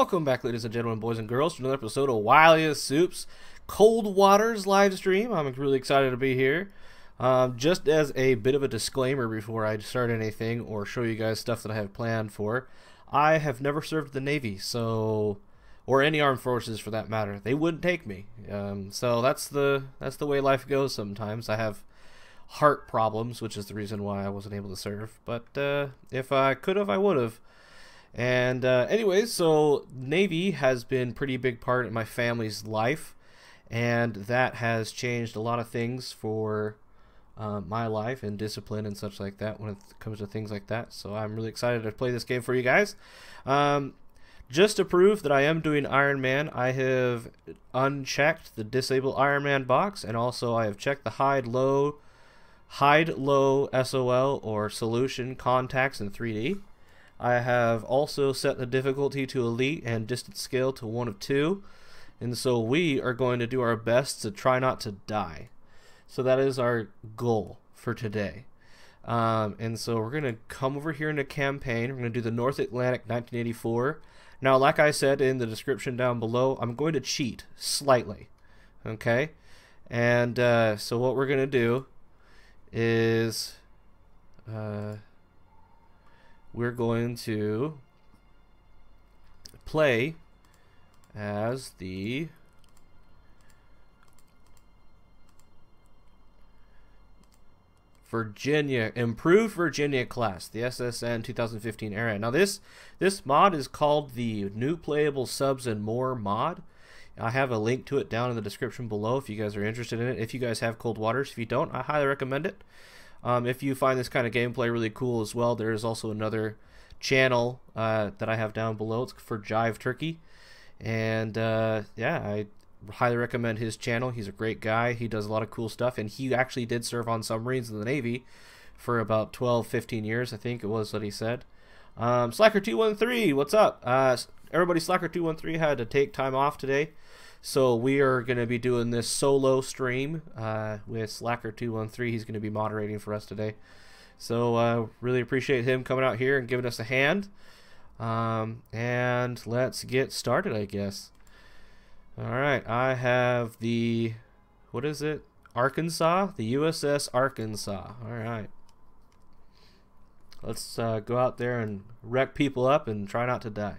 Welcome back, ladies and gentlemen, boys and girls, to another episode of Wiliest Soup's Cold Waters live stream. I'm really excited to be here. Just as a bit of a disclaimer before I start anything or show you guys stuff that I have planned for, I have never served the Navy, or any armed forces for that matter. They wouldn't take me. So that's the way life goes sometimes. I have heart problems, which is the reason why I wasn't able to serve. But if I could have, I would have. And anyways, so Navy has been a pretty big part in my family's life, and that has changed a lot of things for my life and discipline and such like that when it comes to things like that. So I'm really excited to play this game for you guys. Just to prove that I am doing Ironman, I have unchecked the disable Ironman box, and also I have checked the hide low SOL or solution contacts in 3D. I have also set the difficulty to elite and distance scale to 1 of 2, and so we are going to do our best to try not to die. So that is our goal for today. And so we're going to come over here into campaign. We're going to do the North Atlantic 1984. Now, like I said in the description down below, I'm going to cheat slightly. Okay? And so what we're going to do is we're going to play as the improved Virginia class, the SSN 2015 era. Now this mod is called the New Playable Subs and More mod. I have a link to it down in the description below if you guys are interested in it. If you guys have Cold Waters, if you don't, I highly recommend it. If you find this kind of gameplay really cool as well, there is also another channel that I have down below. It's for Jive Turkey, and yeah, I highly recommend his channel. He's a great guy. He does a lot of cool stuff, and he actually did serve on submarines in the Navy for about 12-15 years, I think it was what he said. Slacker213, what's up? Everybody, Slacker213 had to take time off today, so we are going to be doing this solo stream with Slacker213. He's going to be moderating for us today. So really appreciate him coming out here and giving us a hand. And let's get started, I guess. Alright, I have the, what is it? Arkansas? The USS Arkansas. Alright. Let's go out there and wreck people up and try not to die.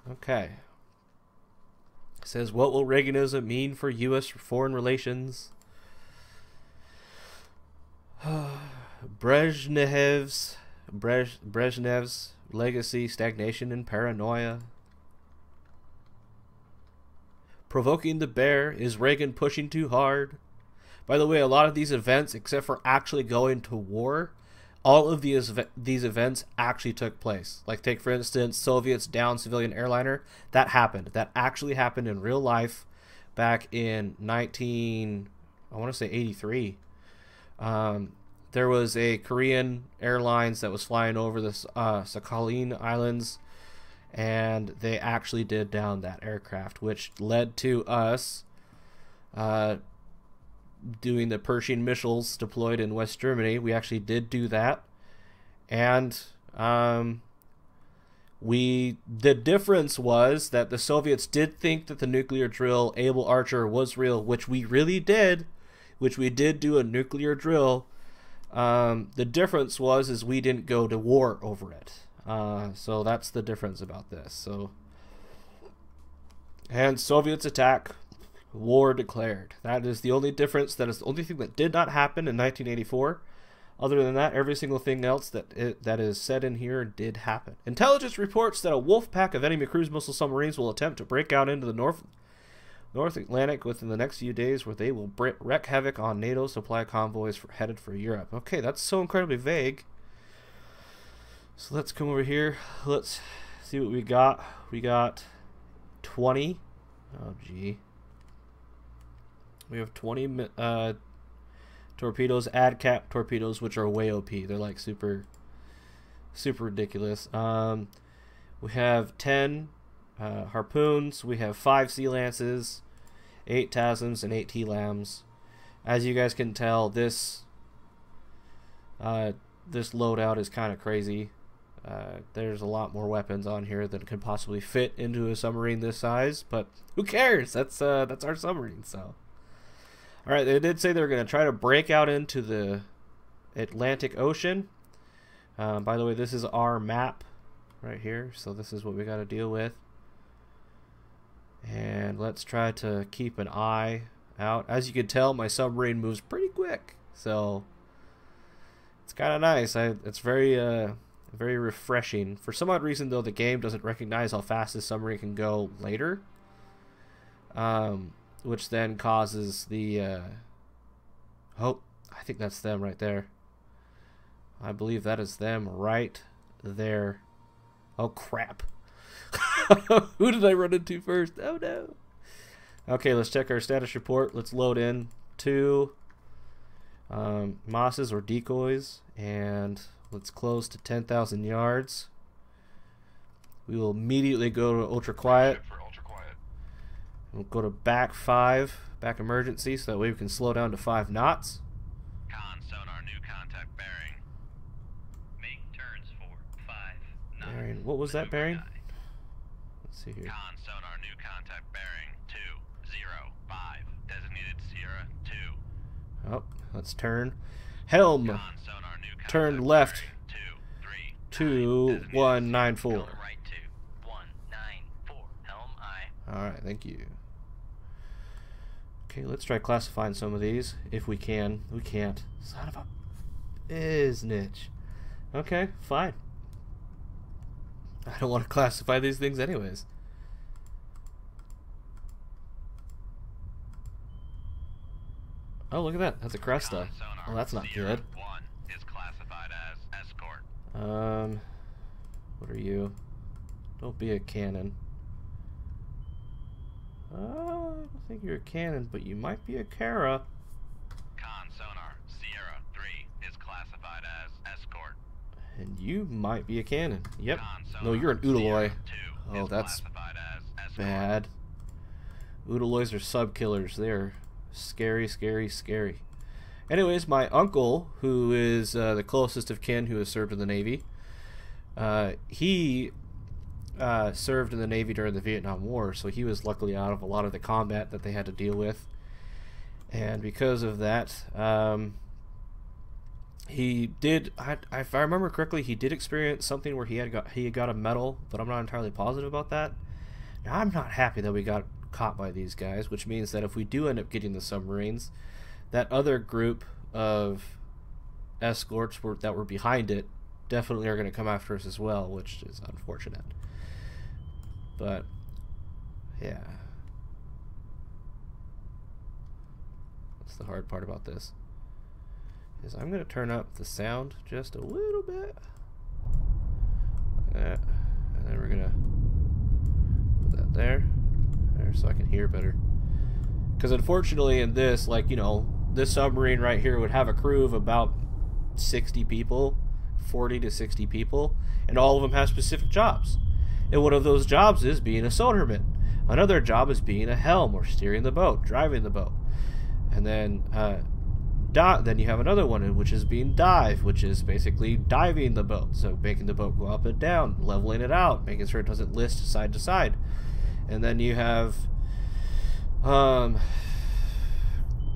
Okay. It says, what will Reaganism mean for U.S. foreign relations? Brezhnev's legacy, stagnation, and paranoia. Provoking the bear. Is Reagan pushing too hard? By the way, a lot of these events, except for actually going to war, all of these events actually took place. Like, take for instance, Soviets down civilian airliner. That happened. That actually happened in real life back in 83. There was a Korean Airlines that was flying over the Sakhalin Islands, and they actually did down that aircraft, which led to us doing the Pershing missiles deployed in West Germany. We actually did do that, and the difference was that the Soviets did think that the nuclear drill Able Archer was real, which we really did, which we did do a nuclear drill. The difference is we didn't go to war over it. So that's the difference about this. So, and Soviets attack, war declared. That is the only difference. That is the only thing that did not happen in 1984. Other than that, every single thing else that is said in here did happen. Intelligence reports that a wolf pack of enemy cruise missile submarines will attempt to break out into the North Atlantic within the next few days, where they will wreak havoc on NATO supply convoys headed for Europe. Okay, that's so incredibly vague. So let's come over here. Let's see what we got. We got 20. Oh, gee. We have 20 torpedoes, ad cap torpedoes, which are way OP. They're like super ridiculous. We have 10 harpoons. We have 5 sea lances, 8 TASMs, and 8 T-LAMs. As you guys can tell, this loadout is kind of crazy. There's a lot more weapons on here than could possibly fit into a submarine this size, but who cares? That's our submarine. So, all right, they did say they were going to try to break out into the Atlantic Ocean. By the way, this is our map right here, so this is what we got to deal with. And let's try to keep an eye out. As you can tell, my submarine moves pretty quick, so it's kind of nice. It's very refreshing. For some odd reason, though, the game doesn't recognize how fast this submarine can go later, which then causes the oh, I think that's them right there. I believe that is them right there. Oh crap. Who did I run into first? Oh no. Okay, let's check our status report. Let's load in 2 mosses or decoys, and let's close to 10,000 yards. We will immediately go to ultra quiet. We'll go to back 5, back emergency, so that way we can slow down to 5 knots. Con sonar, new contact bearing. Make turns for 5 knots. Bearing. What was that bearing? Let's see here. Con sonar, new contact bearing 205. Designated Sierra 2. Oh, let's turn. Helm. Con sonar, new contact Turn left. bearing 2194. Right to 194. Helm I. Alright, thank you. Okay, let's try classifying some of these if we can. We can't. Son of a biznitch. Okay, fine. I don't want to classify these things anyways. Oh, look at that. That's a Cresta. Oh, that's not good. 1 is classified as escort. What are you? Don't be a cannon. I don't think you're a cannon, but you might be a Kara. Con sonar, Sierra 3 is classified as escort. And you might be a cannon. Yep. Con sonar, No, you're an Udaloy. Sierra 2 Oh, is that's classified as escort. bad. Udaloys are sub-killers. They're scary, scary, scary. Anyways, my uncle, who is the closest of kin who has served in the Navy, he served in the Navy during the Vietnam War, so he was luckily out of a lot of the combat that they had to deal with. And because of that, he did, if I remember correctly, he did experience something where he had got a medal, but I'm not entirely positive about that. Now, I'm not happy that we got caught by these guys, which means that if we do end up getting the submarines, that other group of escorts that were behind it definitely are going to come after us as well, which is unfortunate. But yeah, that's the hard part about this, is I'm going to turn up the sound just a little bit like that, and then we're going to put that there so I can hear better. Because unfortunately in this, like, you know, this submarine right here would have a crew of about 60 people, 40 to 60 people, and all of them have specific jobs. And one of those jobs is being a sonarman. Another job is being a helm, or steering the boat, driving the boat. And then then you have another one, which is being dive, which is basically diving the boat. So making the boat go up and down, leveling it out, making sure it doesn't list side to side. And then you have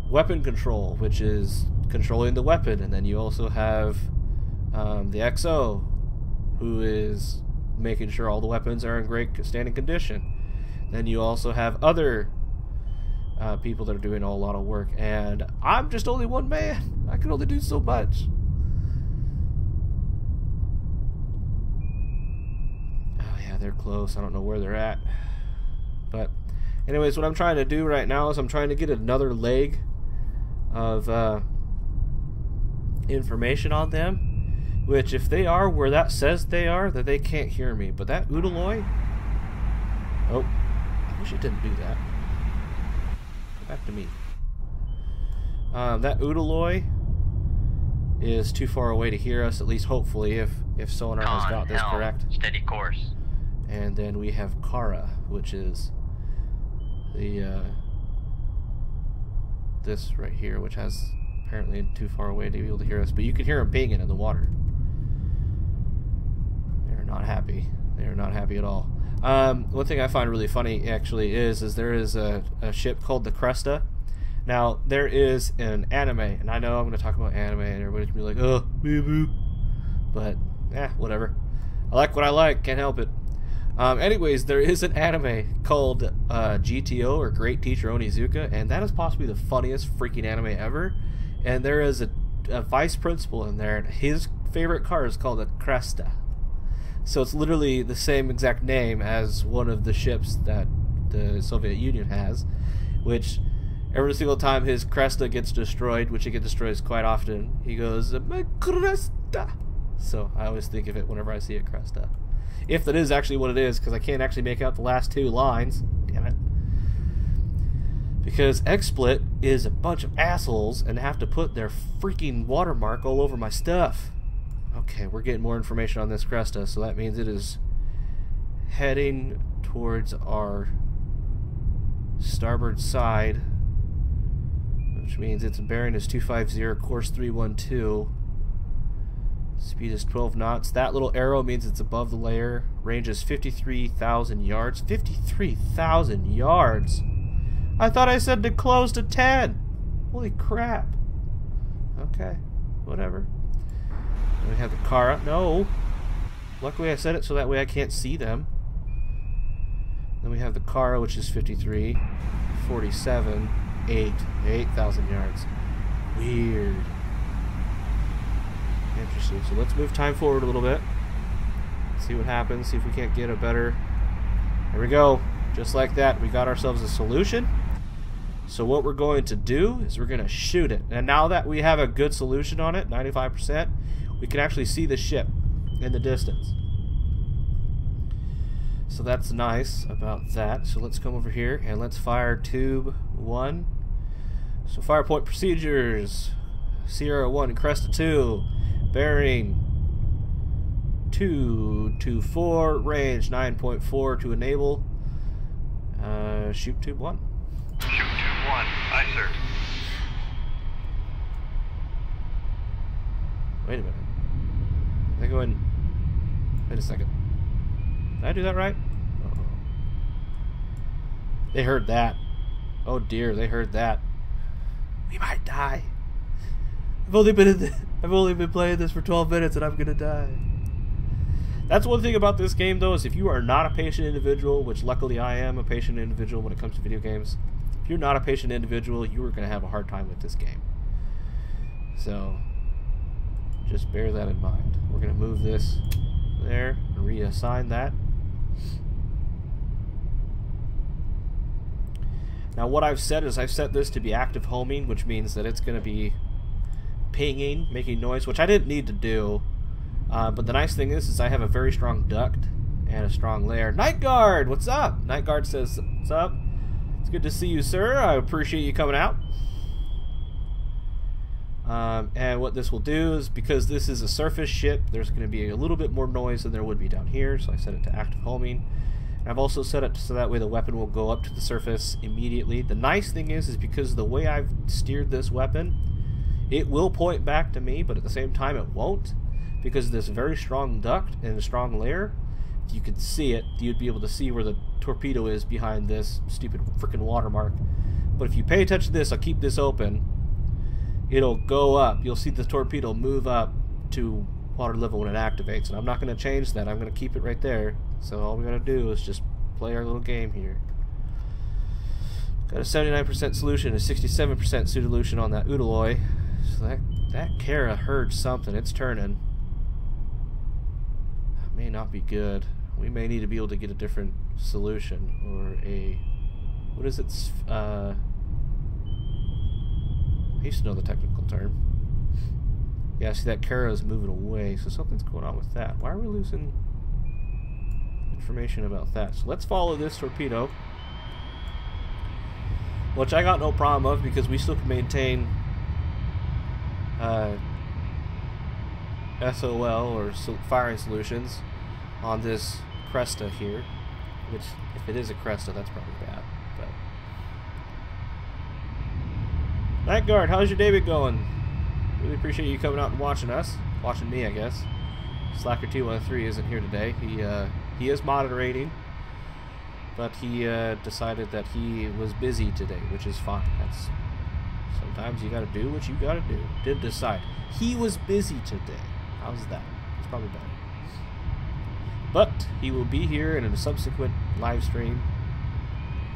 weapon control, which is controlling the weapon. And then you also have the XO, who is making sure all the weapons are in great standing condition. Then you also have other people that are doing a lot of work, and I'm just only one man. I can only do so much. Oh yeah, they're close. I don't know where they're at. But anyways, what I'm trying to do right now is I'm trying to get another leg of information on them, which if they are where that says they are, that they can't hear me. But that Udaloy, oh, I wish it didn't do that. Go back to me. That Udaloy is too far away to hear us, at least hopefully, if sonar has got this correct. Steady course. And then we have Kara, which is the this right here, which has apparently too far away to be able to hear us, but you can hear him banging in the water. not happy. They are not happy at all. One thing I find really funny actually is there is a ship called the Cresta. Now there is an anime, and I know I'm going to talk about anime, and everybody's gonna be like, "Oh, boo," but whatever. I like what I like. Can't help it. Anyways, there is an anime called GTO, or Great Teacher Onizuka, and that is possibly the funniest freaking anime ever. And there is a vice principal in there, and his favorite car is called a Cresta. So it's literally the same exact name as one of the ships that the Soviet Union has, which every single time his Cresta gets destroyed, which it gets destroyed quite often, he goes, "My Cresta." So I always think of it whenever I see a Cresta. If that is actually what it is, because I can't actually make out the last two lines. Damn it. Because XSplit is a bunch of assholes and have to put their freaking watermark all over my stuff. Okay, we're getting more information on this Cresta, so that means it is heading towards our starboard side, which means its bearing is 250, course 312. Speed is 12 knots. That little arrow means it's above the layer. Range is 53,000 yards. 53,000 yards? I thought I said to close to 10. Holy crap. Okay, whatever. Then we have the car. No. Luckily I said it so that way I can't see them. Then we have the car, which is 53, 47, 8,000 yards. Weird. Interesting. So let's move time forward a little bit. See what happens. See if we can't get a better... There we go. Just like that, we got ourselves a solution. So what we're going to do is we're going to shoot it. And now that we have a good solution on it, 95%, we can actually see the ship in the distance. So that's nice about that. So let's come over here and let's fire tube 1. So fire point procedures. Sierra 1, Cresta 2. Bearing 224, range 9.4 to enable. Shoot tube 1. Shoot tube 1. Aye, sir. Wait a minute. They go in. Wait a second. Did I do that right? Uh-oh. They heard that. Oh dear, they heard that. We might die. I've only been playing this for 12 minutes and I'm gonna die. That's one thing about this game though, is if you are not a patient individual, which luckily I am a patient individual when it comes to video games, if you're not a patient individual, you are gonna have a hard time with this game. So just bear that in mind. We're gonna move this there and reassign that. Now what I've said is I've set this to be active homing, which means that it's gonna be pinging, making noise, which I didn't need to do. But the nice thing is I have a very strong duct and a strong layer. Night Guard, what's up? Night Guard says, what's up? It's good to see you, sir. I appreciate you coming out. And what this will do is, because this is a surface ship, there's going to be a little bit more noise than there would be down here, so I set it to active homing. And I've also set it so that way the weapon will go up to the surface immediately. The nice thing is because of the way I've steered this weapon, it will point back to me, but at the same time it won't. Because of this very strong duct and a strong layer, if you could see it, you'd be able to see where the torpedo is behind this stupid freaking watermark. But if you pay attention to this, I'll keep this open, it'll go up. You'll see the torpedo move up to water level when it activates. And I'm not going to change that. I'm going to keep it right there. So all we got to do is just play our little game here. Got a 79% solution, a 67% solution on that Udaloy. So that Kara heard something. It's turning. May not be good. We may need to be able to get a different solution, or a, what is it? I used to know the technical term. Yeah, see that Kara is moving away, so something's going on with that. Why are we losing information about that? So let's follow this torpedo, which I got no problem of because we still can maintain SOL, or firing solutions, on this Cresta here, which, if it is a Cresta, that's probably bad. But Night Guard, how's your day been going? Really appreciate you coming out and watching us. Watching me, I guess. Slacker 213 isn't here today. He is moderating, but he decided that he was busy today, which is fine. That's sometimes you gotta do what you gotta do. Did decide he was busy today. How's that? It's probably better. But he will be here in a subsequent live stream.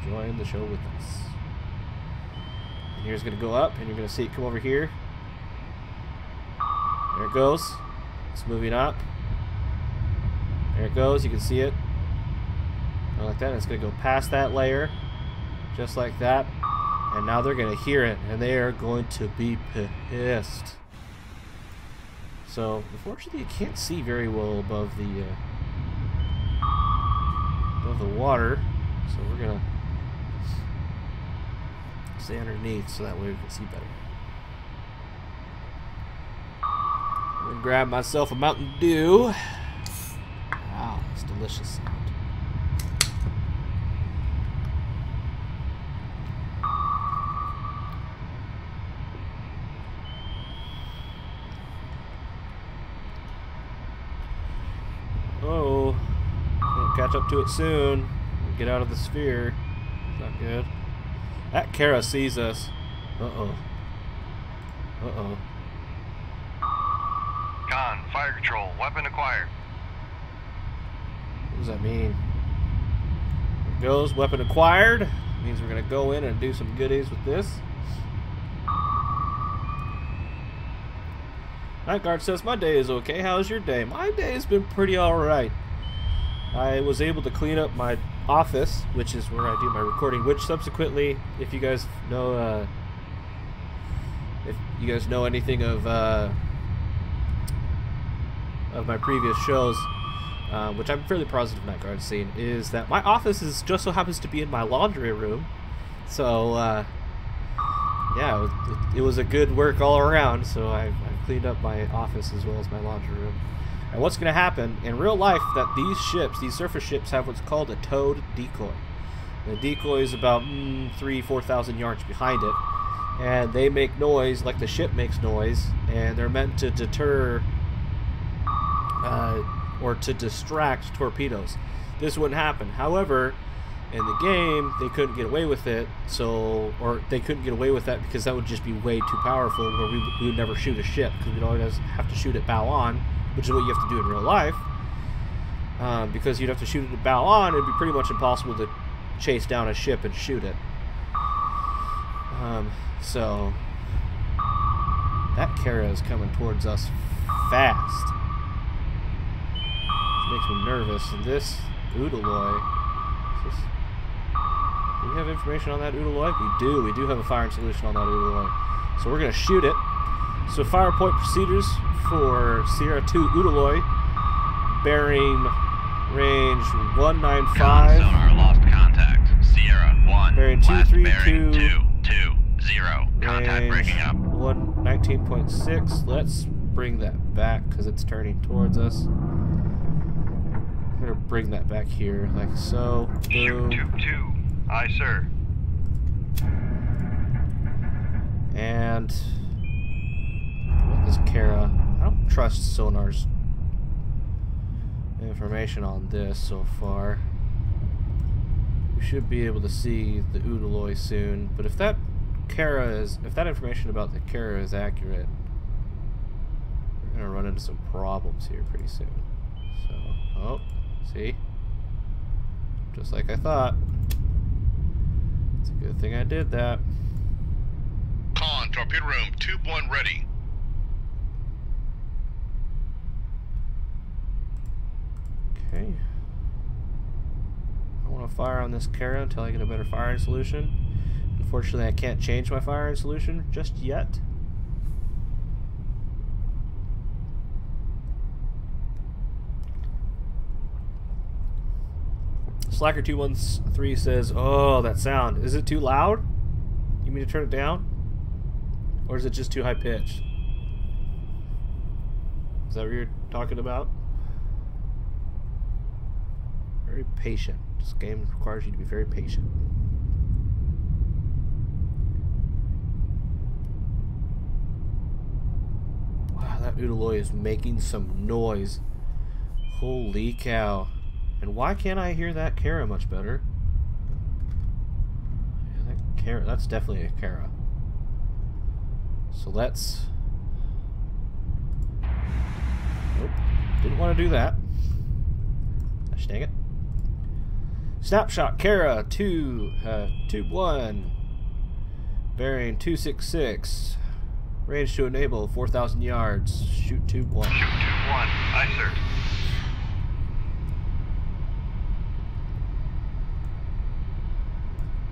Join the show with us. And here's gonna go up, and you're gonna see it come over here. There it goes. It's moving up. There it goes. You can see it. Like that. And it's going to go past that layer. Just like that. And now they're going to hear it. And they are going to be pissed. So, unfortunately, you can't see very well above the water. So we're going to stay underneath so that way we can see better. I'm gonna grab myself a Mountain Dew. Wow, that's delicious sound. Oh, can't catch up to it soon. Get out of the sphere. It's not good. That Kara sees us. Uh-oh. Uh-oh. Con, fire control, weapon acquired. What does that mean? There it goes, weapon acquired. Means we're gonna go in and do some goodies with this. Night Guard says, my day is okay. How's your day? My day has been pretty alright. I was able to clean up my office, which is where I do my recording, which subsequently, if you guys know anything of my previous shows, which I'm fairly positive Night Guard's seen, is that my office just so happens to be in my laundry room. So, yeah, it was a good work all around. So I've cleaned up my office as well as my laundry room. And what's going to happen in real life, that these surface ships have what's called a towed decoy. The decoy is about 3,000-4,000 yards behind it, and they make noise like the ship makes noise, and they're meant to deter or to distract torpedoes. This wouldn't happen. However, in the game, they couldn't get away with it, or they couldn't get away with that because that would just be way too powerful, where we would never shoot a ship, because we'd always have to shoot it bow on, which is what you have to do in real life. Because you'd have to shoot it bow on, it'd be pretty much impossible to chase down a ship and shoot it. So that Kara is coming towards us fast. Makes me nervous. And this Udaloy, do we have information on that Udaloy? We do. We do have a firing solution on that Udaloy. So we're going to shoot it. So fire point procedures for Sierra 2 Udaloy, bearing range 195. Sonar lost contact. Sierra 1. Bearing last 232. bearing 220. Contact breaking up. 119.6. Let's bring that back because it's turning towards us. I'm gonna bring that back here, like so. Boom. Shoot 2. Aye, sir. And what is Kara? I don't trust sonar's information on this so far. We should be able to see the Udaloy soon, but if that information about the Kara is accurate, we're gonna run into some problems here pretty soon. So, oh, see? Just like I thought. It's a good thing I did that. Con, torpedo room, tube 1 ready. Okay. I want to fire on this Kara until I get a better firing solution. Unfortunately, I can't change my firing solution just yet. Slacker 213 says, "Oh, that sound. Is it too loud? You mean to turn it down? Or is it just too high pitched?" Is that what you're talking about? Very patient. This game requires you to be very patient. Wow, that Udaloy is making some noise. Holy cow. And why can't I hear that Kara much better? Yeah, that Kara, that's definitely a Kara. So let's... Nope. Didn't want to do that. Gosh dang it. Snapshot Kara 2, Tube 1. Bearing 266. Range to enable 4,000 yards. Shoot Tube 1. Shoot Tube 1. Aye, sir.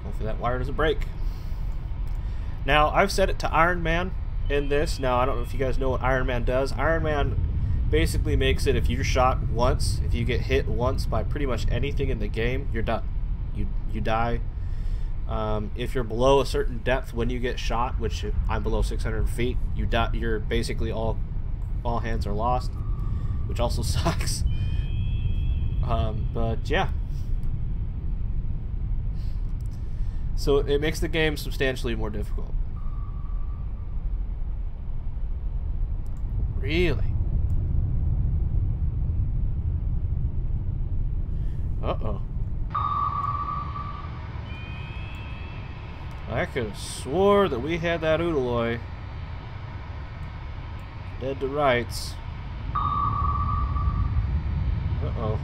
Hopefully that wire doesn't break. Now, I've set it to Ironman in this. Now, I don't know if you guys know what Ironman does. Ironman basically makes it if you're shot once, if you get hit once by pretty much anything in the game, you're done. You die. If you're below a certain depth when you get shot, which I'm below 600 feet, you die. You're basically all hands are lost, which also sucks. But yeah. So it makes the game substantially more difficult. Really? Uh-oh. I could have swore that we had that Oodaloi dead to rights. Uh-oh.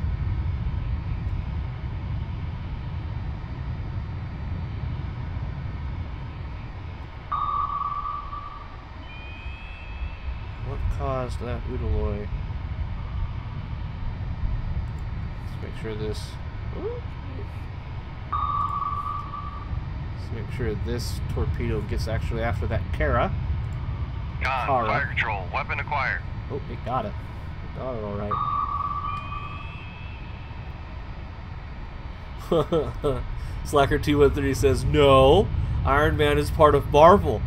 What caused that Oodaloi? Let's make sure this... Ooh. Let's make sure this torpedo gets actually after that Kara. Con, fire control, weapon acquired. Oh, it got it. It got it alright. Slacker213 says, no, Iron Man is part of Marvel.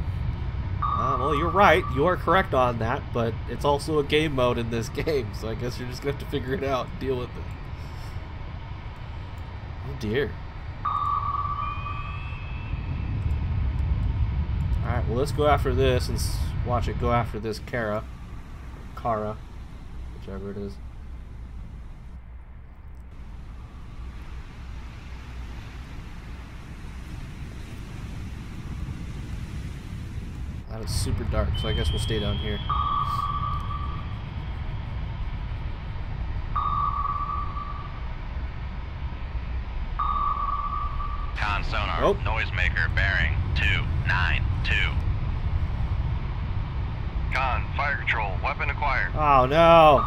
Well, you're right. You are correct on that, but it's also a game mode in this game, so I guess you're just going to have to figure it out and deal with it. Oh, dear. Alright, well, let's go after this and watch it go after this Kara, whichever it is. That is super dark, so I guess we'll stay down here. Con sonar, oh. Noisemaker, bearing 292. Con, fire control, weapon acquired. Oh no!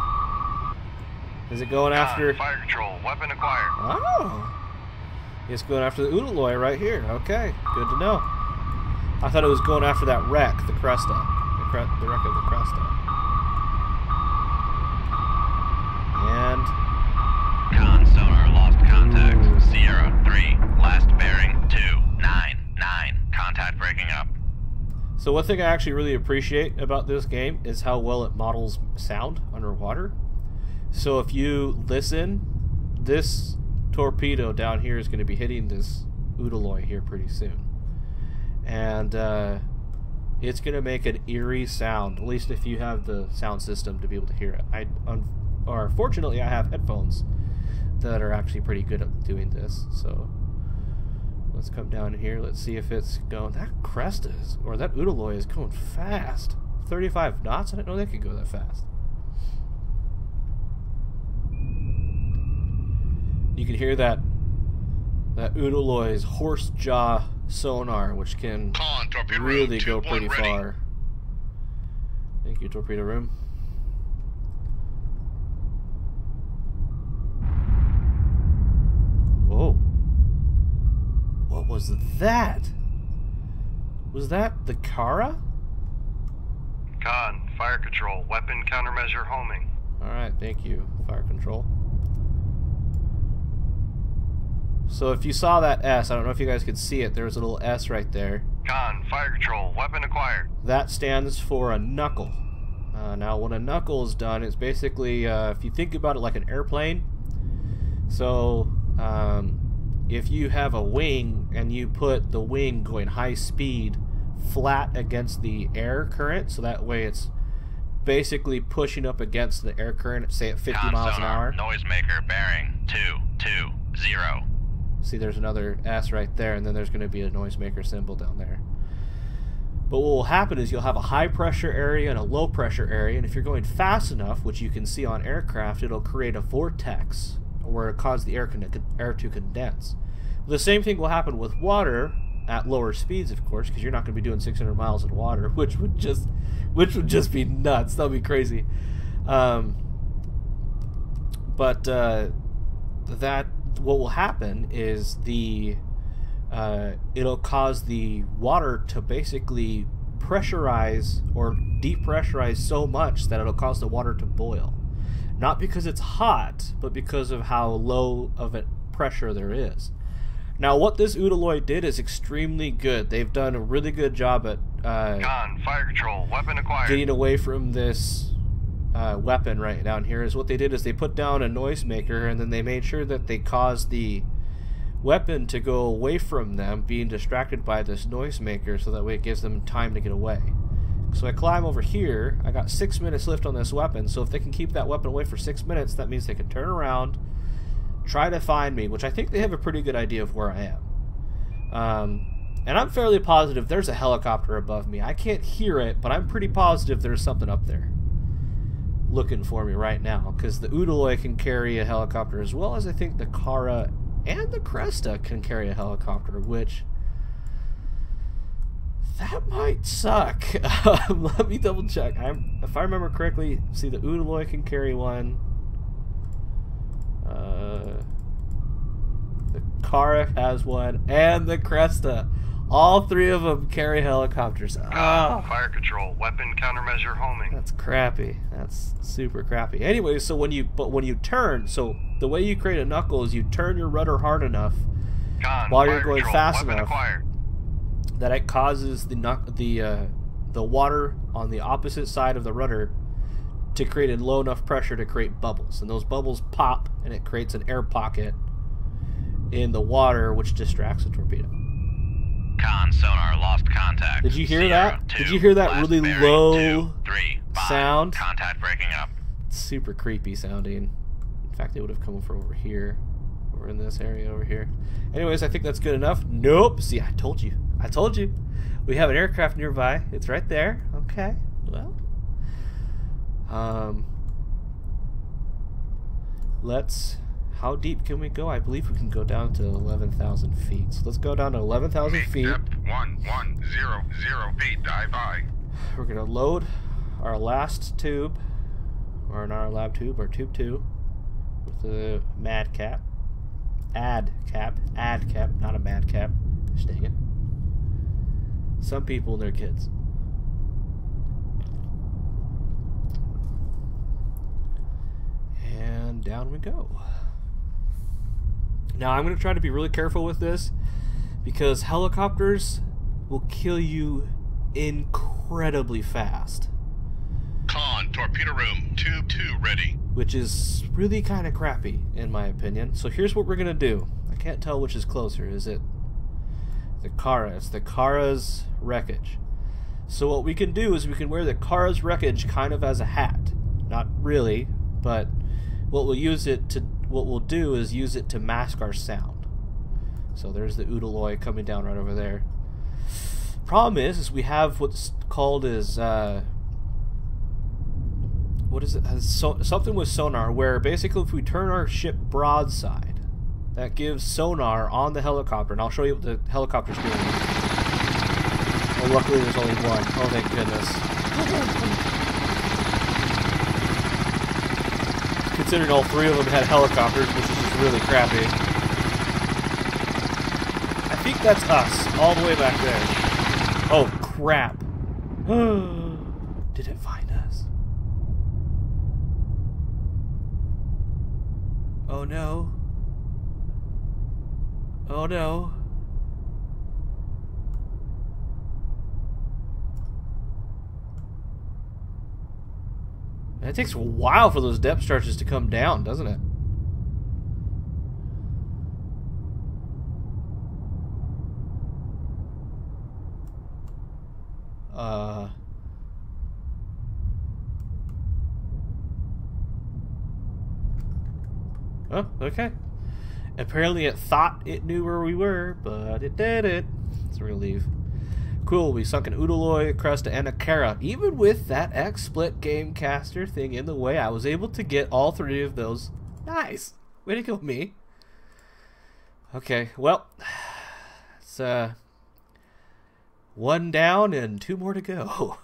Is it going after... Fire control, weapon acquired. Oh! It's going after the Oodaloi right here. Okay, good to know. I thought it was going after that wreck, the Cresta. The wreck of the Cresta. And... Con sonar, lost contact. Sierra 3, last bearing 299. Contact breaking up. So one thing I actually really appreciate about this game is how well it models sound underwater. So if you listen, this torpedo down here is going to be hitting this Oodaloi here pretty soon. And it's going to make an eerie sound, at least if you have the sound system to be able to hear it. Fortunately, I have headphones that are actually pretty good at doing this. So let's come down here. Let's see if it's going. That Cresta is, or that Oodaloi is going fast. 35 knots? I didn't know they could go that fast. You can hear that Oodaloi's horse jaw sonar, which can really go pretty far. Thank you, torpedo room. Whoa. What was that? Was that the Kara? Con, fire control, weapon countermeasure homing. Alright, thank you, fire control. So if you saw that S, I don't know if you guys could see it, there's a little S right there. Con, fire control, weapon acquired. That stands for a knuckle. Now what a knuckle is done is basically, if you think about it like an airplane, so if you have a wing and you put the wing going high speed flat against the air current, so that way it's basically pushing up against the air current, say at 50 Con miles an sonar, hour. noisemaker bearing 220. See, there's another S right there, and then there's going to be a noisemaker symbol down there. But what will happen is you'll have a high pressure area and a low pressure area, and if you're going fast enough, which you can see on aircraft, it'll create a vortex where it causes the air to condense. The same thing will happen with water at lower speeds, of course, because you're not going to be doing 600 miles in water, which would just be nuts. That would be crazy. That what will happen is it'll cause the water to basically pressurize or depressurize so much that it'll cause the water to boil. Not because it's hot, but because of how low of a pressure there is. Now, what this Udaloy did is extremely good. They've done a really good job at Con, fire control, weapon acquired. getting away from this weapon right down here. Is what they did is they put down a noisemaker, and then they made sure that they caused the weapon to go away from them, being distracted by this noisemaker, so that way it gives them time to get away. So I climb over here. I got 6 minutes left on this weapon, so if they can keep that weapon away for 6 minutes, that means they can turn around, try to find me, which I think they have a pretty good idea of where I am. And I'm fairly positive there's a helicopter above me. I can't hear it, but I'm pretty positive there's something up there looking for me right now, because the Udaloy can carry a helicopter, as well as I think the Kara and the Cresta can carry a helicopter, which that might suck. Let me double check. If I remember correctly, see, the Udaloy can carry one. The Kara has one, and the Cresta. All three of them carry helicopters. Fire control, weapon countermeasure homing. That's crappy. That's super crappy. Anyway, so when you turn, so the way you create a knuckle is you turn your rudder hard enough while you're going fast enough that it causes the water on the opposite side of the rudder to create a low enough pressure to create bubbles, and those bubbles pop, and it creates an air pocket in the water, which distracts the torpedo. Con sonar lost contact. Did you hear Sierra that? 2, Did you hear that last really bearing low 235. sound? Contact breaking up. It's super creepy sounding. In fact, they would have come from over here. Over in this area over here. Anyways, I think that's good enough. Nope. See, I told you. I told you. We have an aircraft nearby. It's right there. Okay. Well. How deep can we go? I believe we can go down to 11,000 feet. So let's go down to 11,000 feet. Depth 1100 feet, dive by. We're going to load our last tube, or not our lab tube, our tube 2, with the mad cap. Ad cap, not a mad cap. Gosh dang it. Some people and their kids. And down we go. Now I'm going to try to be really careful with this, because helicopters will kill you incredibly fast. Con, torpedo room, tube 2 ready. Which is really kind of crappy, in my opinion. So here's what we're going to do. I can't tell which is closer. Is it the Kara? It's the Kara's wreckage. So what we can do is we can wear the Kara's wreckage kind of as a hat. Not really, but what we'll do is use it to mask our sound. So there's the Udaloy coming down right over there. Problem is we have what's called as what is it? Something with sonar, where basically if we turn our ship broadside, that gives sonar on the helicopter, and I'll show you what the helicopter's doing. Oh, luckily there's only one. Oh, thank goodness. Considering all three of them had helicopters, which is just really crappy. I think that's us, all the way back there. Oh, crap. Did it find us? Oh no. Oh no. It takes a while for those depth charges to come down, doesn't it? Oh, okay. Apparently it thought it knew where we were, but it didn't. It's a relief. Cool, we sunk an Udaloy, Cresta, and a Kara. Even with that X-Split Gamecaster thing in the way, I was able to get all 3 of those. Nice! Way to go, me. Okay, well, it's 1 down and 2 more to go.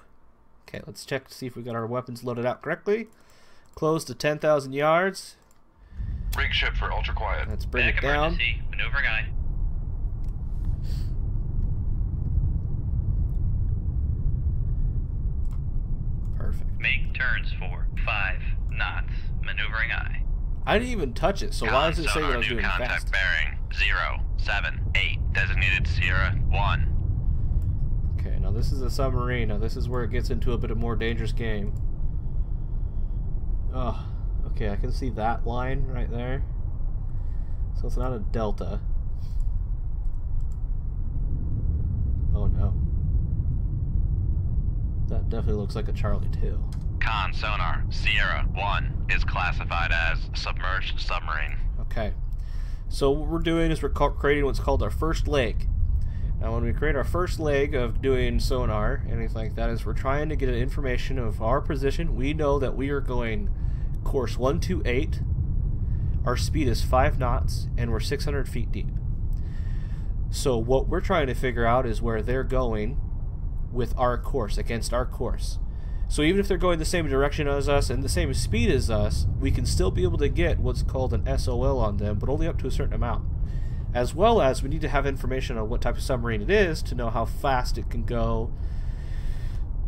Okay, let's check to see if we got our weapons loaded out correctly. Close to 10,000 yards. Rig ship for ultra quiet. Let's bring it down. Emergency. Maneuvering eye. Perfect. Make turns for 5 knots. Maneuvering eye. I didn't even touch it, so why does it say that I was new doing contact fast? bearing 078. Designated Sierra 1. Okay, now this is a submarine. Now this is where it gets into a bit of more dangerous game. Oh, okay, I can see that line right there. So it's not a delta. Oh no. That definitely looks like a Charlie 2. Con sonar Sierra 1 is classified as submerged submarine. Okay. So what we're doing is we're creating what's called our first leg. Now when we create our first leg of doing sonar, anything like that, is we're trying to get an information of our position. We know that we are going course 128. Our speed is 5 knots, and we're 600 feet deep. So what we're trying to figure out is where they're going with our course, against our course. So even if they're going the same direction as us and the same speed as us, we can still be able to get what's called an SOL on them, but only up to a certain amount. As well as we need to have information on what type of submarine it is to know how fast it can go,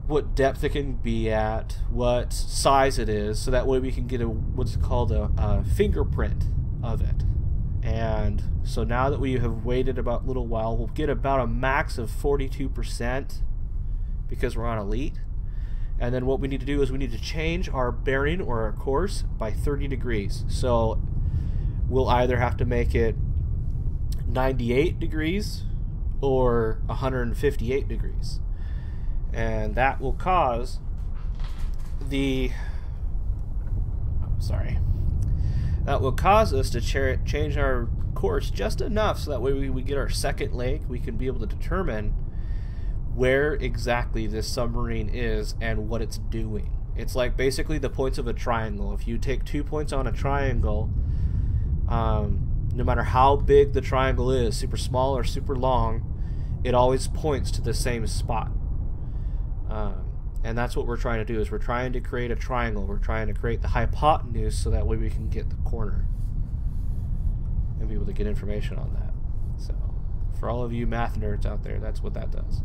what depth it can be at, what size it is, so that way we can get what's called a fingerprint of it. And so now that we have waited about a little while, we'll get about a max of 42% because we're on elite. And then what we need to do is we need to change our bearing or our course by 30 degrees. So we'll either have to make it 98 degrees or 158 degrees. And that will cause that will cause us to change our course just enough so that way we get our second leg, we can be able to determine where exactly this submarine is and what it's doing. It's like basically the points of a triangle. If you take 2 points on a triangle, no matter how big the triangle is, super small or super long, it always points to the same spot. And that's what we're trying to do, is we're trying to create a triangle. We're trying to create the hypotenuse so that way we can get the corner and be able to get information on that. So for all of you math nerds out there, that's what that does.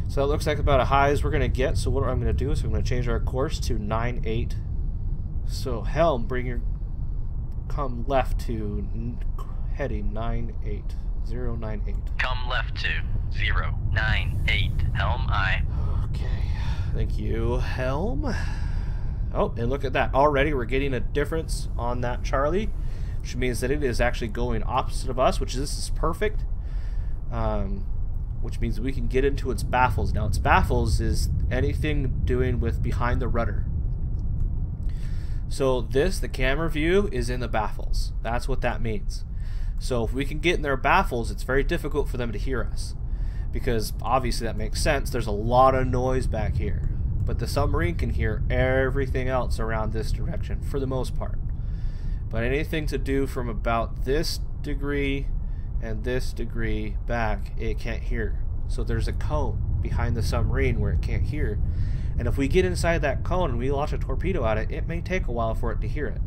So it looks like about as high as we're going to get. So what I'm going to do is I'm going to change our course to 9-8. So helm, come left to heading 9-8. 098. Come left to 098. Helm aye. Okay. Thank you, helm. Oh, and look at that. Already we're getting a difference on that Charlie, which means that it is actually going opposite of us, which this is perfect. Which means we can get into its baffles. Now, its baffles is anything doing with behind the rudder. So the camera view is in the baffles. That's what that means. So if we can get in their baffles, it's very difficult for them to hear us. Because obviously that makes sense. There's a lot of noise back here. But the submarine can hear everything else around this direction, for the most part. But anything to do from about this degree and this degree back, it can't hear. So there's a cone behind the submarine where it can't hear. And if we get inside that cone and we launch a torpedo at it, it may take a while for it to hear it,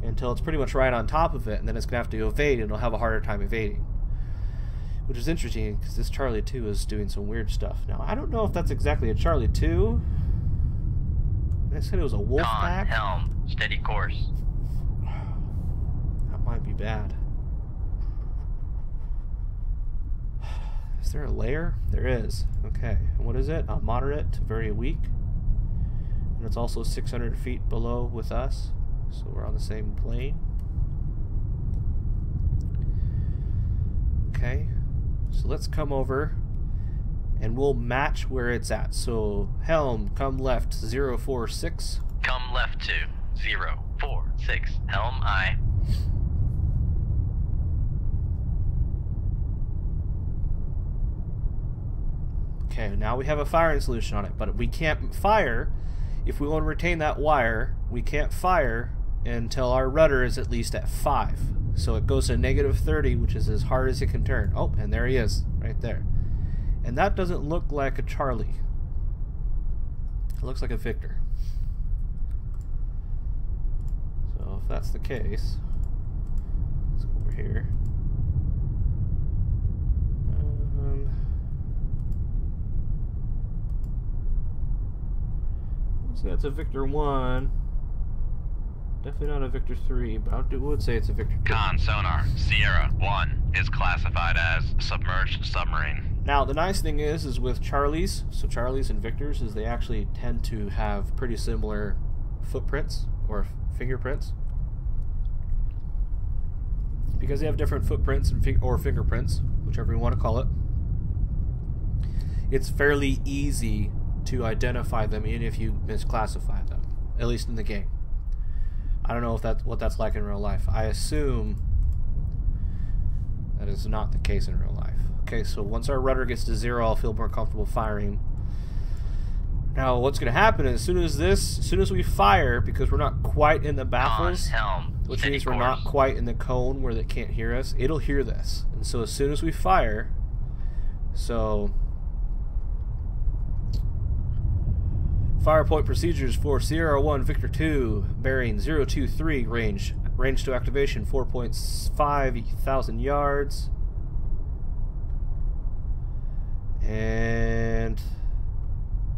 until it's pretty much right on top of it, and then it's going to have to evade, and it'll have a harder time evading. Which is interesting, because this Charlie 2 is doing some weird stuff. Now, I don't know if that's exactly a Charlie 2. They said it was a wolf pack. Helm, steady course. That might be bad. Is there a layer? There is. Okay. And what is it? A moderate to very weak. And it's also 600 feet below with us. So we're on the same plane. Okay. So let's come over and we'll match where it's at. So helm, come left 046. Come left to 046. Helm aye. Okay, now we have a firing solution on it, but we can't fire. If we want to retain that wire, we can't fire until our rudder is at least at 5. So it goes to -30, which is as hard as it can turn. Oh, and there he is, right there. And that doesn't look like a Charlie. It looks like a Victor. So if that's the case, let's go over here. So that's a Victor 1. Definitely not a Victor 3, but I would say it's a Victor 2. Con sonar, Sierra 1 is classified as submerged submarine. Now, the nice thing is with Charlies, so Charlies and Victors, is they actually tend to have pretty similar footprints, or fingerprints. Because they have different footprints and or fingerprints, whichever you want to call it. It's fairly easy to identify them even if you misclassify them, at least in the game. I don't know if that's what that's like in real life. I assume that is not the case in real life. Okay, so once our rudder gets to 0, I'll feel more comfortable firing. Now, what's going to happen is as soon as we fire, because we're not quite in the baffles, which means we're not quite in the cone where they can't hear us, it'll hear this. And so as soon as we fire, so fire point procedures for Sierra 1, Victor 2, bearing 023 range. Range to activation 4,500 yards. And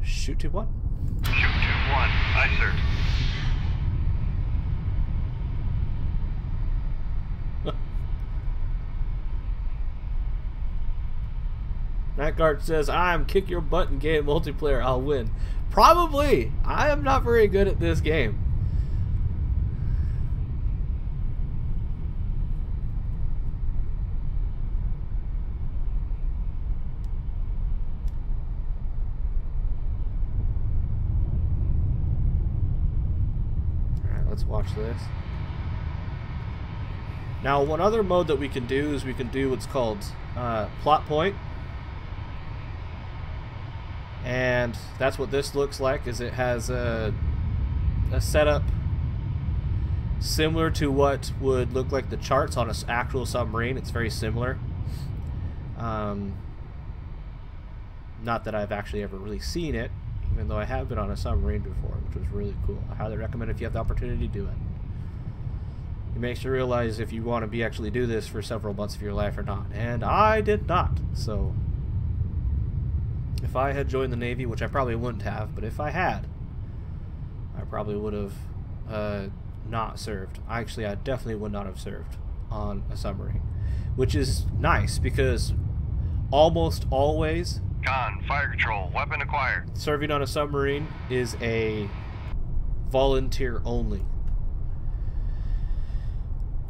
shoot tube 1. Shoot tube 1. Aye, sir. Night Guard says, I'm kick your butt in game multiplayer, I'll win. Probably. I am not very good at this game. Alright, let's watch this. Now, one other mode that we can do is we can do what's called plot point. And that's what this looks like, is it has a setup similar to what would look like the charts on an actual submarine. It's very similar. Not that I've actually ever really seen it, even though I have been on a submarine before, which was really cool. I highly recommend if you have the opportunity to do it. It makes you realize if you want to actually do this for several months of your life or not. And I did not, so if I had joined the Navy, which I probably wouldn't have, but if I had, I probably would have not served. Actually, I definitely would not have served on a submarine, which is nice because almost always Con, fire control, weapon acquired. serving on a submarine is a volunteer only,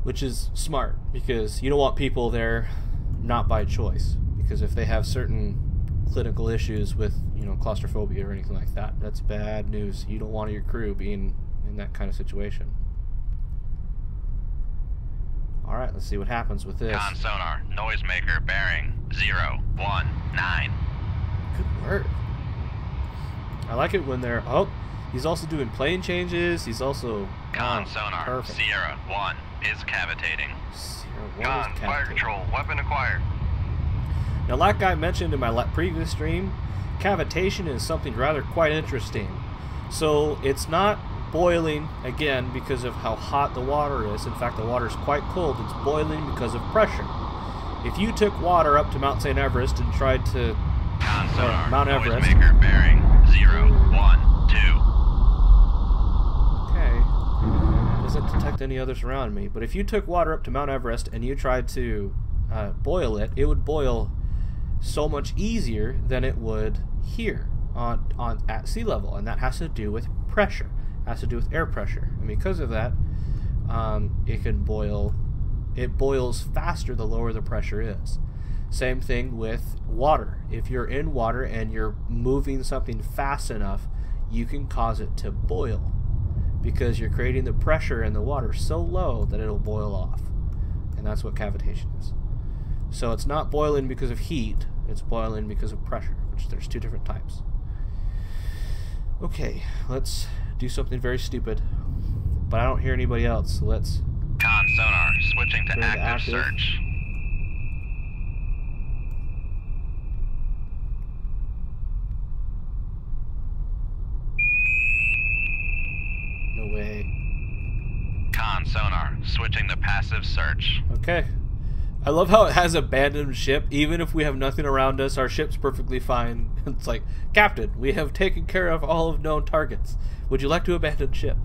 which is smart because you don't want people there not by choice, because if they have certain clinical issues with, you know, claustrophobia or anything like that, that's bad news. You don't want your crew being in that kind of situation. Alright, let's see what happens with this. Con sonar, noisemaker, bearing 019. Good work. I like it when they're... Oh, he's also doing plane changes. He's also... Con sonar, perfect. Sierra 1 is cavitating. Sierra 1 Con, is fire cavitating. control, weapon acquired. Now, like I mentioned in my previous stream, cavitation is something rather quite interesting. So it's not boiling, again, because of how hot the water is. In fact, the water is quite cold. It's boiling because of pressure. If you took water up to Mount St. Everest and tried to... Con sonar, Mount Everest. noisemaker, bearing 012. Okay. Doesn't detect any others around me. But if you took water up to Mount Everest and you tried to boil it, it would boil so much easier than it would here at sea level, and that has to do with pressure. It has to do with air pressure, and because of that, it can boil. It boils faster the lower the pressure is. Same thing with water. If you're in water and you're moving something fast enough, you can cause it to boil because you're creating the pressure in the water so low that it'll boil off, and that's what cavitation is. So it's not boiling because of heat, it's boiling because of pressure, which there's 2 different types. Okay, let's do something very stupid. But I don't hear anybody else, so let's... Con sonar, switching to Turn to active active. search. No way. Con sonar, switching to passive search. Okay. I love how it has abandoned ship. Even if we have nothing around us, our ship's perfectly fine. It's like, Captain, we have taken care of all of known targets. Would you like to abandon ship?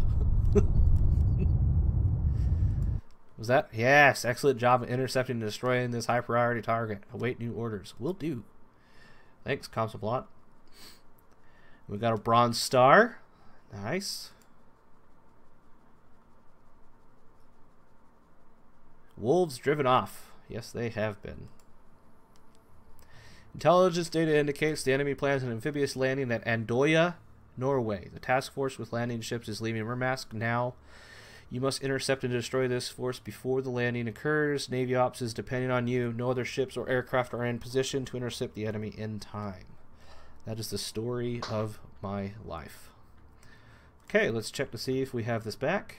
Was that? Yes. Excellent job of intercepting and destroying this high priority target. Await new orders. Will do. Thanks, Constable. We got a bronze star. Nice. Wolves driven off. Yes, they have been. Intelligence data indicates the enemy plans an amphibious landing at Andoya, Norway. The task force with landing ships is leaving Murmansk now. You must intercept and destroy this force before the landing occurs. Navy ops is depending on you. No other ships or aircraft are in position to intercept the enemy in time. That is the story of my life. Okay, let's check to see if we have this back.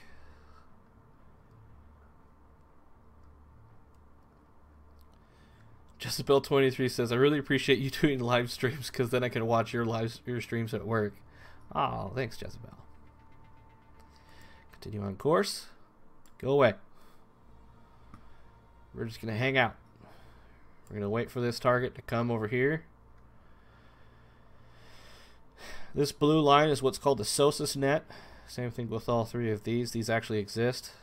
Jezebel23 says, I really appreciate you doing live streams because then I can watch your streams at work. Oh, thanks, Jezebel. Continue on course. Go away. We're just going to hang out. We're going to wait for this target to come over here. This blue line is what's called the SOSUS net. Same thing with all 3 of these. These actually exist.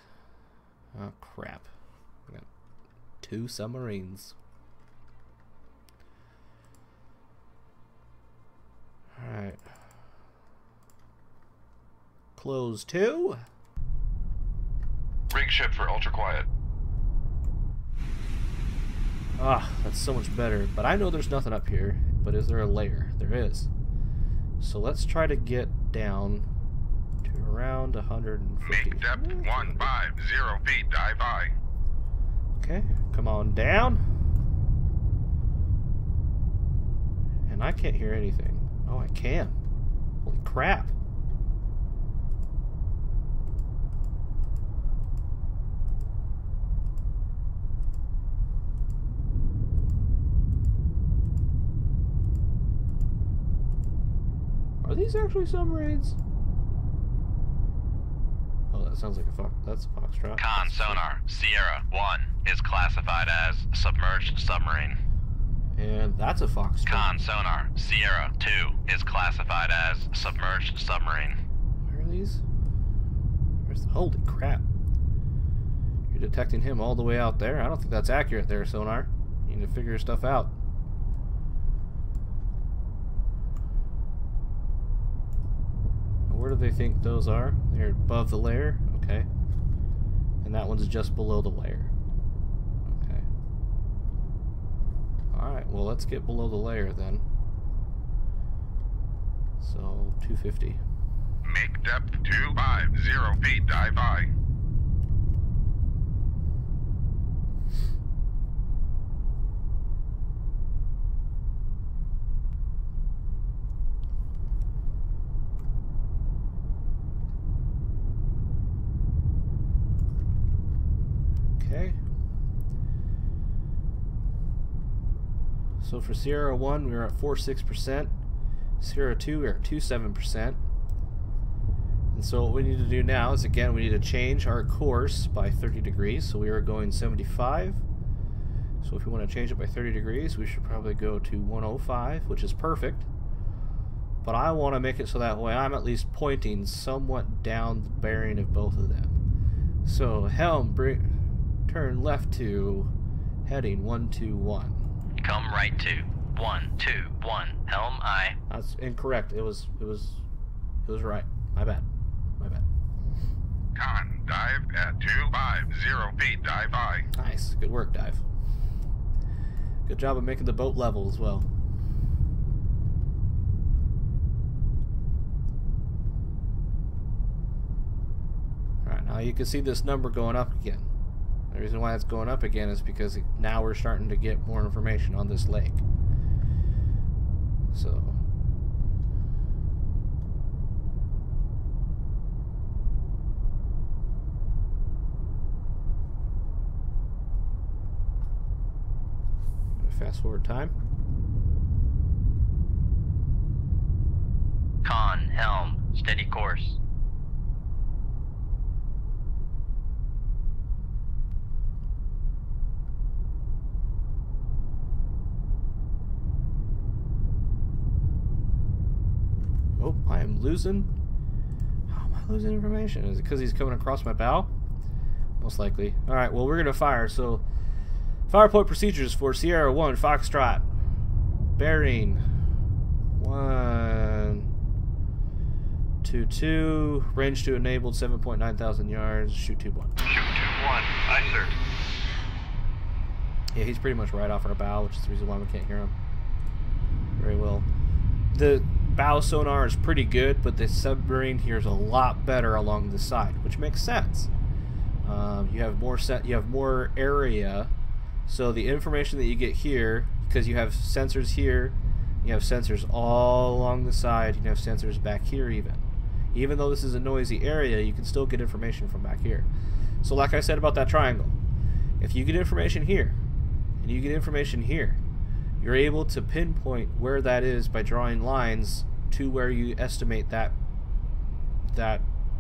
Oh, crap. We got 2 submarines. Alright. Close 2. Rig ship for ultra quiet. Ah, that's so much better. But I know there's nothing up here. But is there a layer? There is. So let's try to get down to around 150. Make depth 150 feet. Dive high. Okay, come on down. And I can't hear anything. Oh, I can. Holy crap. Are these actually submarines? Oh, that sounds like a fox. That's a foxtrot. Con sonar, Sierra 1 is classified as submerged submarine. And that's a foxtrot. Con sonar, Sierra 2 is classified as submerged submarine. Where are these? Holy crap. You're detecting him all the way out there? I don't think that's accurate there, sonar. You need to figure your stuff out. Where do they think those are? They're above the layer? Okay. And that one's just below the layer. Okay. Alright, well let's get below the layer then. So, 250. Make depth 250 feet. Dive high. Okay. So for Sierra 1, we were at 46%. Sierra 2, we're at 27%. And so what we need to do now is, again, we need to change our course by 30 degrees. So we are going 75. So if we want to change it by 30 degrees, we should probably go to 105, which is perfect. But I want to make it so that way I'm at least pointing somewhat down the bearing of both of them. So helm, turn left to heading 121. Come right to 121. Helm I. That's incorrect. It was right. My bad. Con, dive at 250 feet. Dive high. Nice. Good work, Dive. Good job of making the boat level as well. Alright, now you can see this number going up again. The reason why it's going up again is because now we're starting to get more information on this lake. So fast forward time. Con, helm, steady course. Oh, I am losing. How am I losing information? Is it because he's coming across my bow? Most likely. Alright, well, we're going to fire. So, fire point procedures for Sierra 1, Foxtrot. Bearing 122. Range to enabled 7.9 thousand yards. Shoot 2-1. Shoot 2-1. Aye, sir. Yeah, he's pretty much right off our bow, which is the reason why we can't hear him very well. The bow sonar is pretty good, but the submarine hears a lot better along the side, which makes sense. You have more area, so the information that you get here, because you have sensors here, you have sensors all along the side, you have sensors back here even though this is a noisy area, you can still get information from back here. So like I said about that triangle, if you get information here and you get information here, you're able to pinpoint where that is by drawing lines to where you estimate that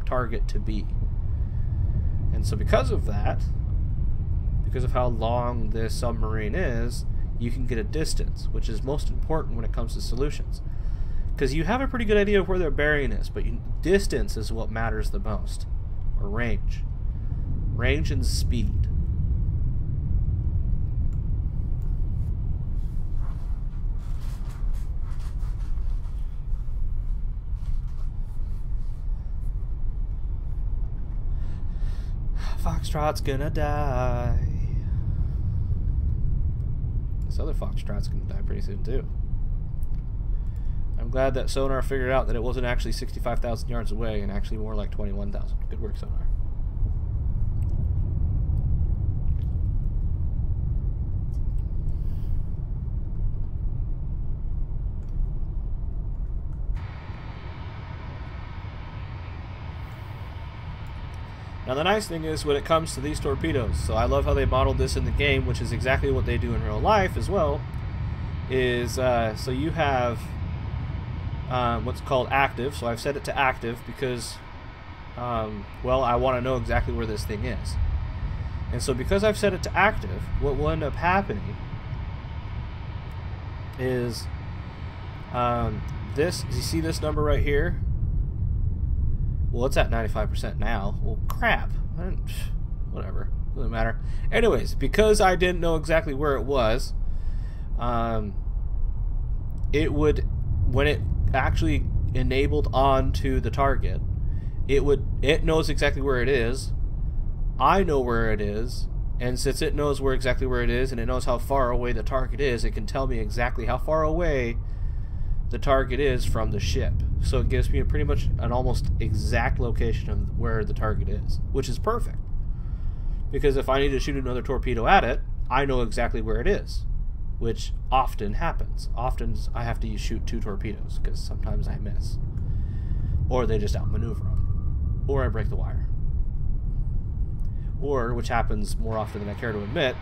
target to be. And so because of that, because of how long this submarine is, you can get a distance, which is most important when it comes to solutions. Because you have a pretty good idea of where their bearing is, but distance is what matters the most, or range. Range and speed. Foxtrot's gonna die. This other Foxtrot's gonna die pretty soon too. I'm glad that sonar figured out that it wasn't actually 65,000 yards away and actually more like 21,000. Good work, sonar. Now the nice thing is when it comes to these torpedoes, so I love how they modeled this in the game, which is exactly what they do in real life as well, is so you have what's called active. So I've set it to active because, well, I want to know exactly where this thing is. And so because I've set it to active, what will end up happening is this, you see this number right here? Well, it's at 95% now. Well, crap. Whatever. Doesn't matter. Anyways, because I didn't know exactly where it was, it would, when it actually enabled onto the target, it knows exactly where it is. I know where it is, and since it knows exactly where it is, and it knows how far away the target is, it can tell me exactly how far away the target is from the ship. So it gives me pretty much an almost exact location of where the target is, which is perfect. Because if I need to shoot another torpedo at it, I know exactly where it is, which often happens. Often I have to shoot 2 torpedoes because sometimes I miss. Or they just outmaneuver them. Or I break the wire. Or, which happens more often than I care to admit,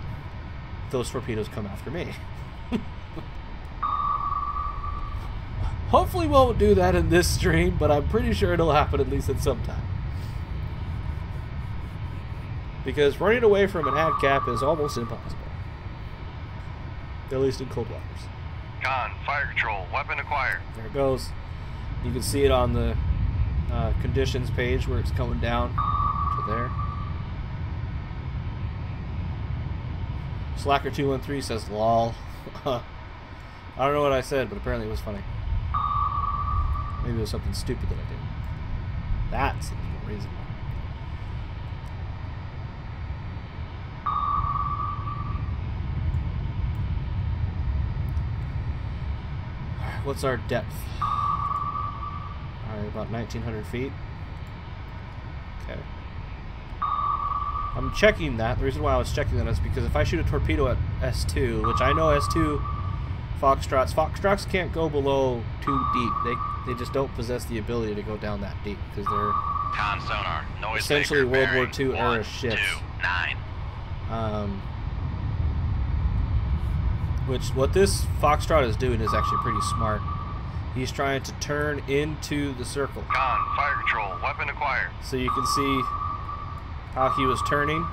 those torpedoes come after me. Hopefully we won't do that in this stream, but I'm pretty sure it'll happen at least at some time. Because running away from an ad cap is almost impossible. At least in cold waters. Con, fire control, weapon acquired. There it goes. You can see it on the conditions page where it's coming down to there. Slacker213 says lol. I don't know what I said, but apparently it was funny. Maybe it was something stupid that I did. That's the legal reason. Alright, what's our depth? Alright, about 1,900 feet. Okay. I'm checking that. The reason why I was checking that is because if I shoot a torpedo at S2, which I know S2 Foxtrots. Foxtrots can't go below too deep. They just don't possess the ability to go down that deep because they're Con sonar. Noise essentially maker World War bearing II era 1, ships. 2, 9. What this Foxtrot is doing is actually pretty smart. He's trying to turn into the circle. Con, fire control, weapon acquired. So you can see how he was turning.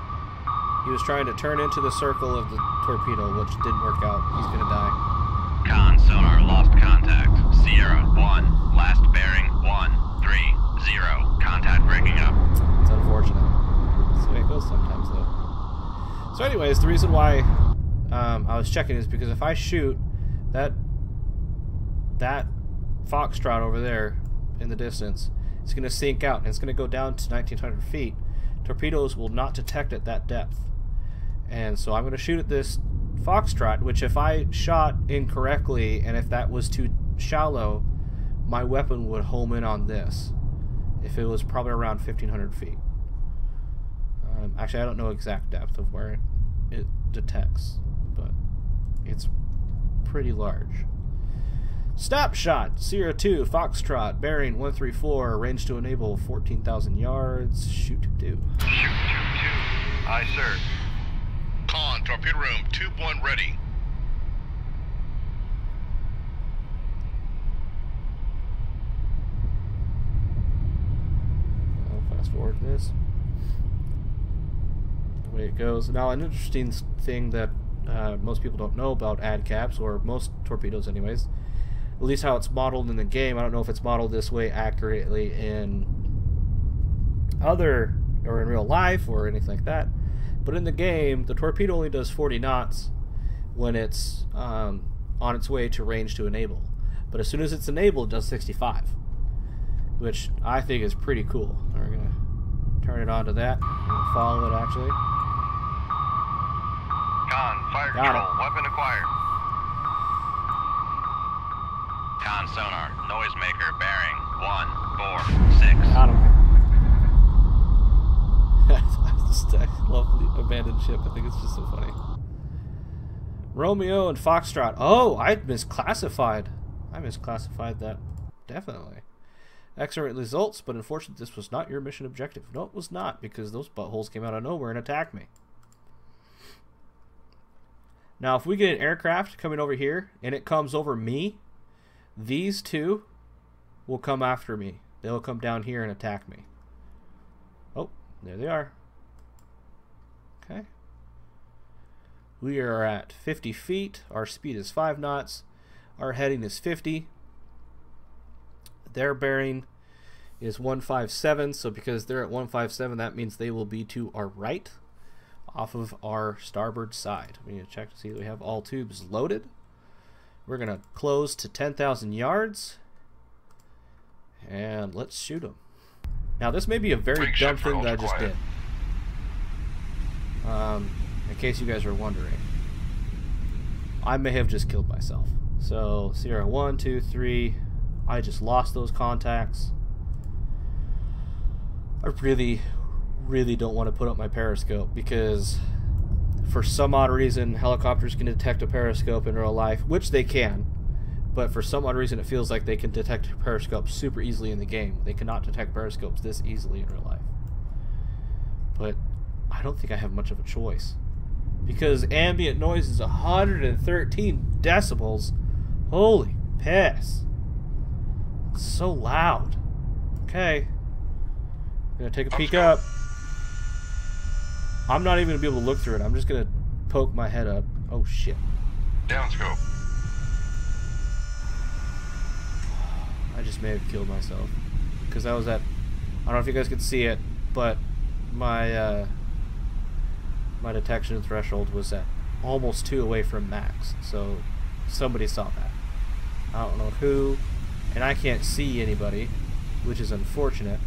He was trying to turn into the circle of the torpedo, which didn't work out. He's gonna die. Con sonar, lost contact. Sierra 1, last bearing 130. Contact breaking up. It's unfortunate. That's the way it goes sometimes, though. So anyways, the reason why I was checking is because if I shoot that Foxtrot over there in the distance, it's going to sink out, and it's going to go down to 1,900 feet. Torpedoes will not detect at that depth. And so I'm going to shoot at this Foxtrot, which if I shot incorrectly, and if that was too shallow, my weapon would home in on this. If it was probably around 1,500 feet. Actually, I don't know exact depth of where it detects, but it's pretty large. Snapshot, Sierra 2, Foxtrot, bearing 134, range to enable 14,000 yards, shoot to do. Shoot 2-2. Aye, sir. Con, torpedo room, tube 1 ready. I'll fast forward this. The way it goes. Now, an interesting thing that most people don't know about ad caps, or most torpedoes anyways, at least how it's modeled in the game. I don't know if it's modeled this way accurately in other, or in real life, or anything like that. But in the game, the torpedo only does 40 knots when it's on its way to range to enable. But as soon as it's enabled, it does 65. Which I think is pretty cool. We're going to turn it on to that. We're going to follow it, actually. Con, fire control, weapon acquired. Con sonar, noisemaker bearing 146. Got him. I love the abandoned ship. I think it's just so funny. Romeo and Foxtrot. Oh, I misclassified. I misclassified that. Definitely. Excellent results, but unfortunately this was not your mission objective. No, it was not, because those buttholes came out of nowhere and attacked me. Now, if we get an aircraft coming over here, and it comes over me, these two will come after me. They'll come down here and attack me. Oh, there they are. Okay. We are at 50 feet. Our speed is 5 knots. Our heading is 50. Their bearing is 157. So because they're at 157, that means they will be to our right off of our starboard side. We need to check to see that we have all tubes loaded. We're going to close to 10,000 yards. And let's shoot them. Now, this may be a very dumb thing that I just did. In case you guys are wondering, I may have just killed myself. So, Sierra 1, 2, 3, I just lost those contacts. I really don't want to put up my periscope because for some odd reason helicopters can detect a periscope in real life, which they can, but for some odd reason it feels like they can detect periscopes super easily in the game. They cannot detect periscopes this easily in real life. But I don't think I have much of a choice because ambient noise is 113 decibels. Holy piss. It's so loud. Okay. I'm gonna take a peek up. I'm not even gonna be able to look through it. I'm just gonna poke my head up. Oh shit. Downscope. I just may have killed myself because I was at, I don't know if you guys could see it, but my my detection threshold was at almost 2 away from max. So somebody saw that. I don't know who, and I can't see anybody, which is unfortunate.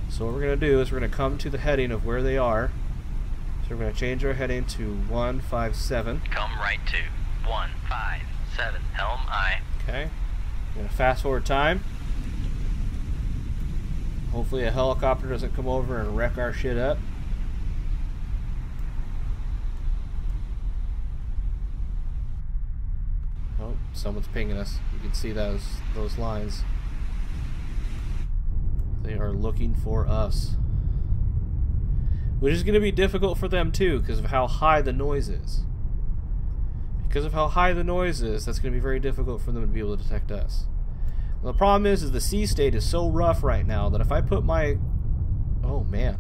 So what we're going to do is we're going to come to the heading of where they are. So we're going to change our heading to 157. Come right to 157. Helm aye. Okay. We're going to fast forward time. Hopefully a helicopter doesn't come over and wreck our shit up. Oh, someone's pinging us. You can see those lines. They are looking for us. Which is going to be difficult for them too, because of how high the noise is. Because of how high the noise is, that's going to be very difficult for them to be able to detect us. Well, the problem is the sea state is so rough right now that if I put my... Oh, man.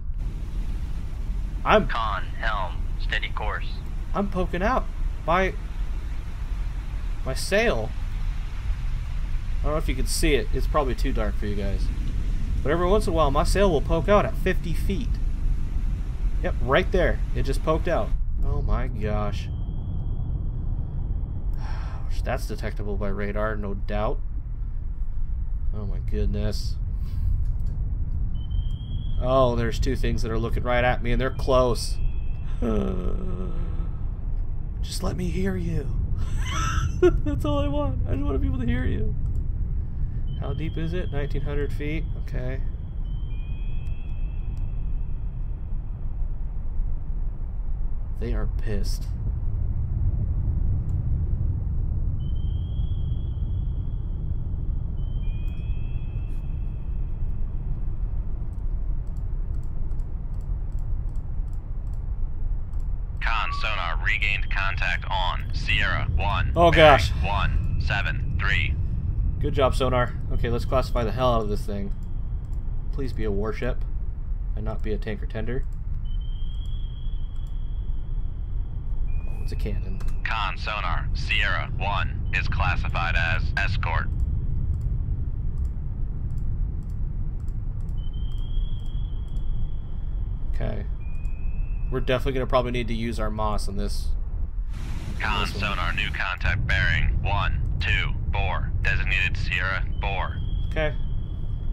Con, helm, steady course. I'm poking out. My sail... I don't know if you can see it. It's probably too dark for you guys. But every once in a while, my sail will poke out at 50 feet. Yep, right there. It just poked out. Oh my gosh. That's detectable by radar, no doubt. Oh my goodness. Oh, there's two things that are looking right at me, and they're close. Just let me hear you. That's all I want. I just want to be able to hear you. How deep is it? 1,900 feet. Okay. They are pissed. Con sonar regained contact on Sierra 1. Oh gosh. 173. Good job, sonar. Okay, let's classify the hell out of this thing. Please be a warship and not be a tanker tender. Oh, it's a cannon. Con sonar Sierra 1 is classified as escort. Okay. We're definitely going to probably need to use our Moss on this. Con sonar new contact bearing 124. Designated Sierra 4. Okay.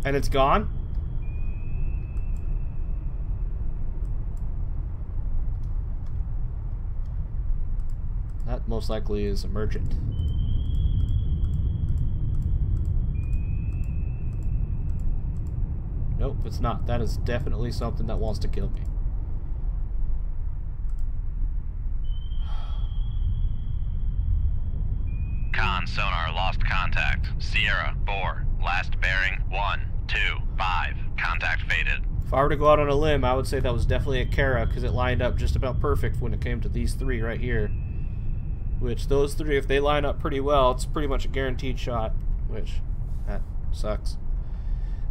And it's gone? That most likely is emergent. Nope, it's not. That is definitely something that wants to kill me. Con sonar lost contact. Sierra 4. Last bearing 125. Contact faded. If I were to go out on a limb, I would say that was definitely a Kara, because it lined up just about perfect when it came to these three right here. Which, those three, if they line up pretty well, it's pretty much a guaranteed shot. Which, that sucks.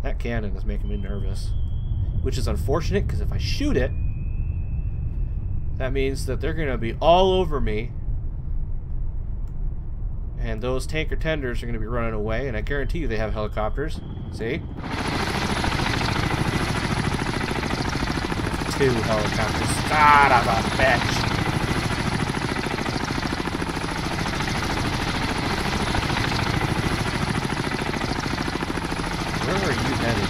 That cannon is making me nervous. Which is unfortunate, because if I shoot it, that means that they're going to be all over me. And those tanker tenders are going to be running away, and I guarantee you they have helicopters. See? Two helicopters. Son of a bitch! Where are you headed?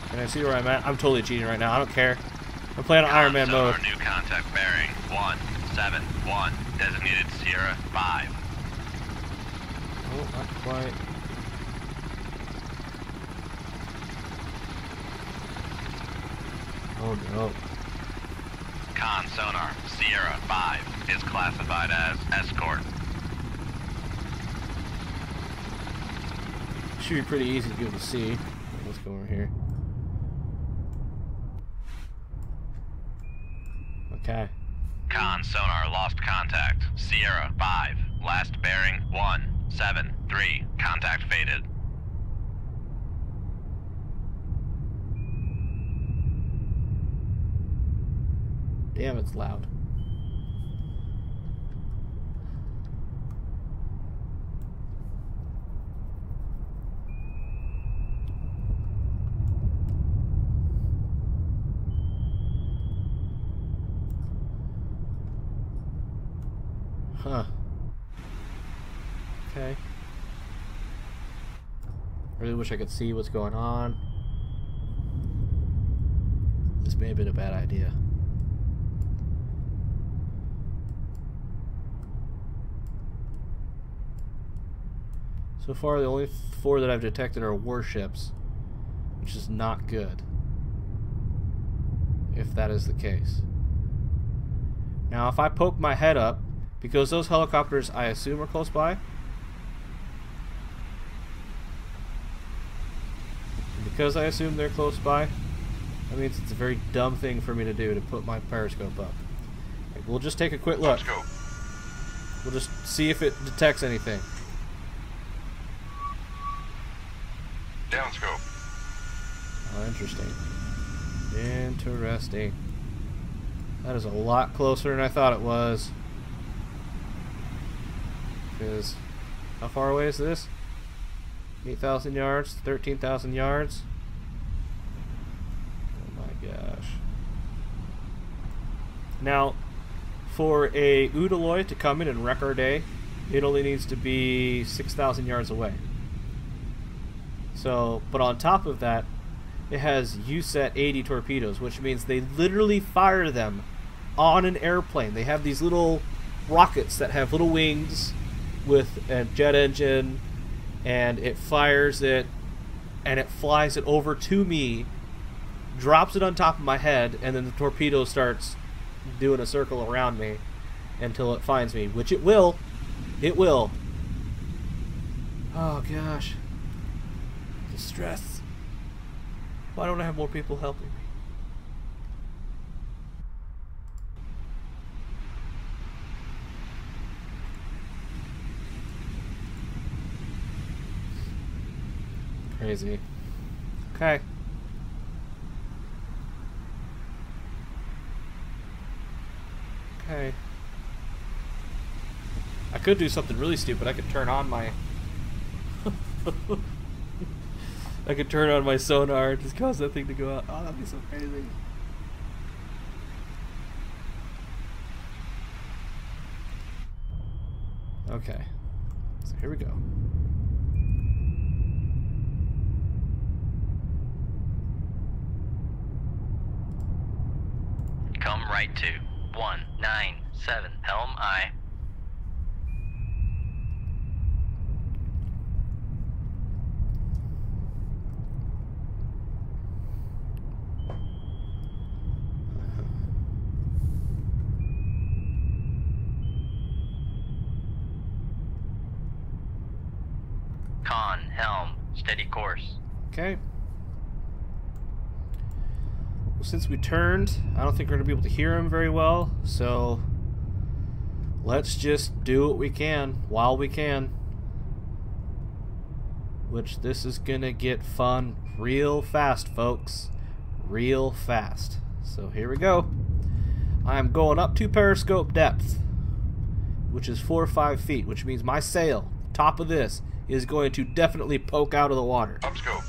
Can I see where I'm at? I'm totally cheating right now. I don't care. I'm playing on Ironman mode. New contact bearing 171. Designated Sierra 5. Oh, not quite. Oh no. Con sonar Sierra 5 is classified as escort. Should be pretty easy to be able to see. Let's go over here. Okay. Con sonar lost contact. Sierra 5. Last bearing 173. Contact faded. Damn, it's loud. Huh. Okay. Really wish I could see what's going on. This may have been a bad idea. So far, the only four that I've detected are warships. which is not good, if that is the case. Now, if I poke my head up, because those helicopters, I assume, are close by, because I assume they're close by, that means it's a very dumb thing for me to do to put my periscope up. Like, we'll just take a quick look. Scope. We'll just see if it detects anything. Down scope. Oh, interesting. Interesting. That is a lot closer than I thought it was. Because, how far away is this? 8,000 yards, 13,000 yards. Oh my gosh. Now, for a Udaloy to come in and wreck our day, it only needs to be 6,000 yards away. So, but on top of that, it has USET 80 torpedoes, which means they literally fire them on an airplane. They have these little rockets that have little wings with a jet engine, and it fires it, and it flies it over to me, drops it on top of my head, and then the torpedo starts doing a circle around me until it finds me, which it will. It will. Oh gosh. Distress. Why don't I have more people helping me? Crazy. Okay. Okay. I could do something really stupid. I could turn on my I could turn on my sonar and just cause that thing to go out. Oh, that'd be so crazy. Okay. So here we go. Come right to 197 Helm I. Con, helm, steady course. Okay. Well, since we turned, I don't think we're going to be able to hear him very well, so let's just do what we can while we can. Which, this is going to get fun real fast, folks. Real fast. So here we go. I'm going up to periscope depth, which is 4 or 5 feet, which means my sail, top of this, is going to definitely poke out of the water. Up scope.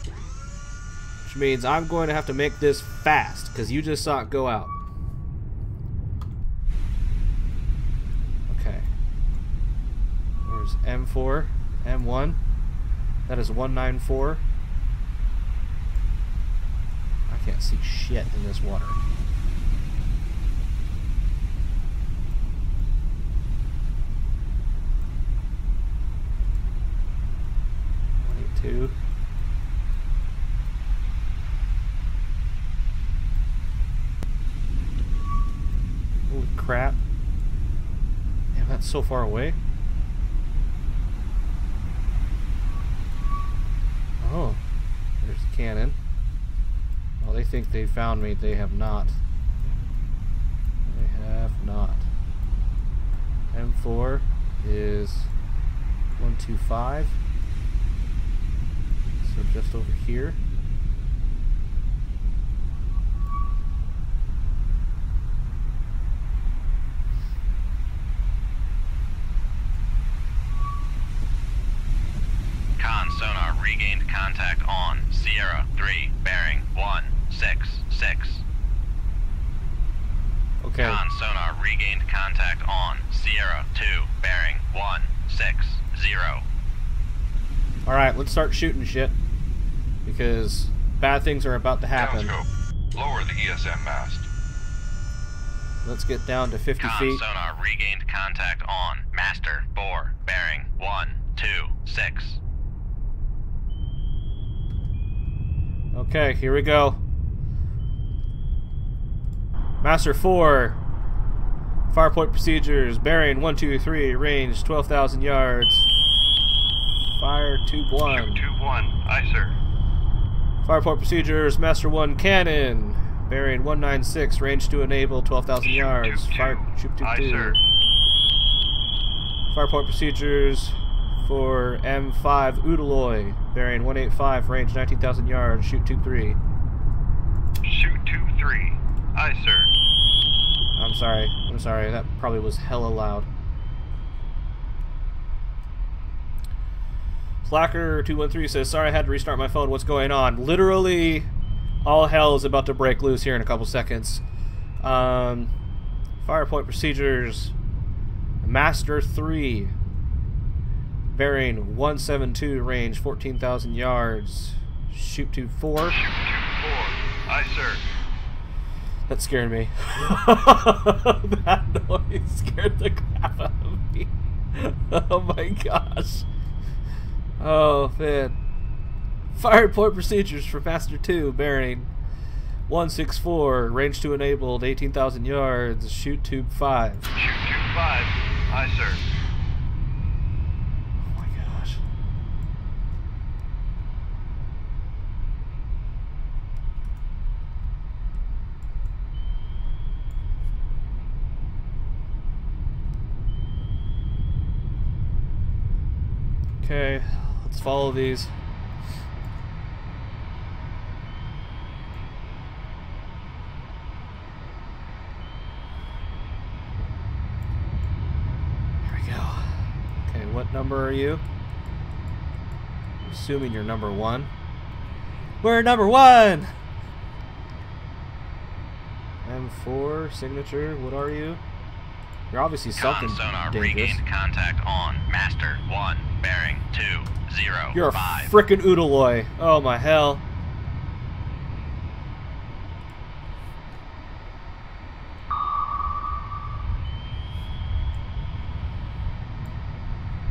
Which means I'm going to have to make this fast, because you just saw it go out. Okay. There's M4, M1. That is 194. I can't see shit in this water. Two. Holy crap. Damn, that's so far away. Oh, there's the cannon. Well, they think they found me. They have not. They have not. M4 is 125. So just over here. Con sonar regained contact on Sierra 3, bearing 166. Okay. Con sonar regained contact on Sierra 2, bearing 160. Alright, let's start shooting shit. Because bad things are about to happen. Down scope. Lower the ESM mast. Let's get down to 50 Con feet. sonar regained contact on Master 4, bearing 126. Okay, here we go. Master 4. Firepoint procedures. Bearing 123. Range 12,000 yards. Fire tube 1. Tube 1. Aye, sir. Firepoint procedures. Master 1 cannon. Bearing 196. Range to enable 12,000 yards. Tube 2. Fire tube 2. Aye, sir. Firepoint procedures for M5 Udaloy. Bearing 185. Range 19,000 yards. Shoot tube 3. Shoot tube 3. Aye, sir. I'm sorry, that probably was hella loud. Slacker213 says, sorry I had to restart my phone, what's going on? Literally, all hell is about to break loose here in a couple seconds. Firepoint procedures, Master 3, bearing 172, range 14,000 yards, shoot tube 4. Shoot tube 4. Aye, sir. That scared me. That noise scared the crap out of me. Oh my gosh. Oh man. Firepoint procedures for Master 2, bearing 164, range to enabled, 18,000 yards, shoot tube 5. Shoot tube 5. Aye, sir. Oh my gosh. Okay, let's follow these. Here we go. Okay, what number are you? I'm assuming you're number 1. We're number 1! M4, signature, what are you? You're obviously something Sonar dangerous. regained contact on Master 1, bearing 205. You're a frickin' Udaloy. Oh my hell.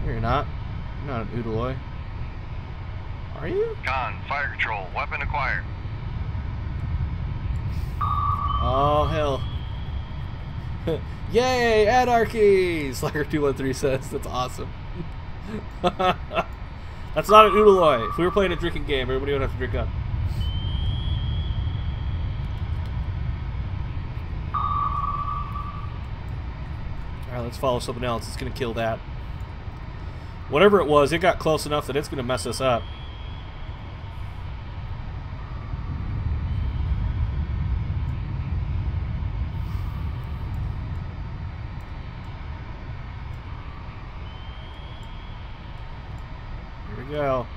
No, you're not. You're not an Udaloy. Are you? Con, fire control, weapon acquired. Oh, hell. Yay, anarchy! Slacker213 says. That's awesome. That's not an Udaloy. If we were playing a drinking game, everybody would have to drink up. Alright, let's follow something else. It's going to kill that. Whatever it was, it got close enough that it's going to mess us up. Here we go.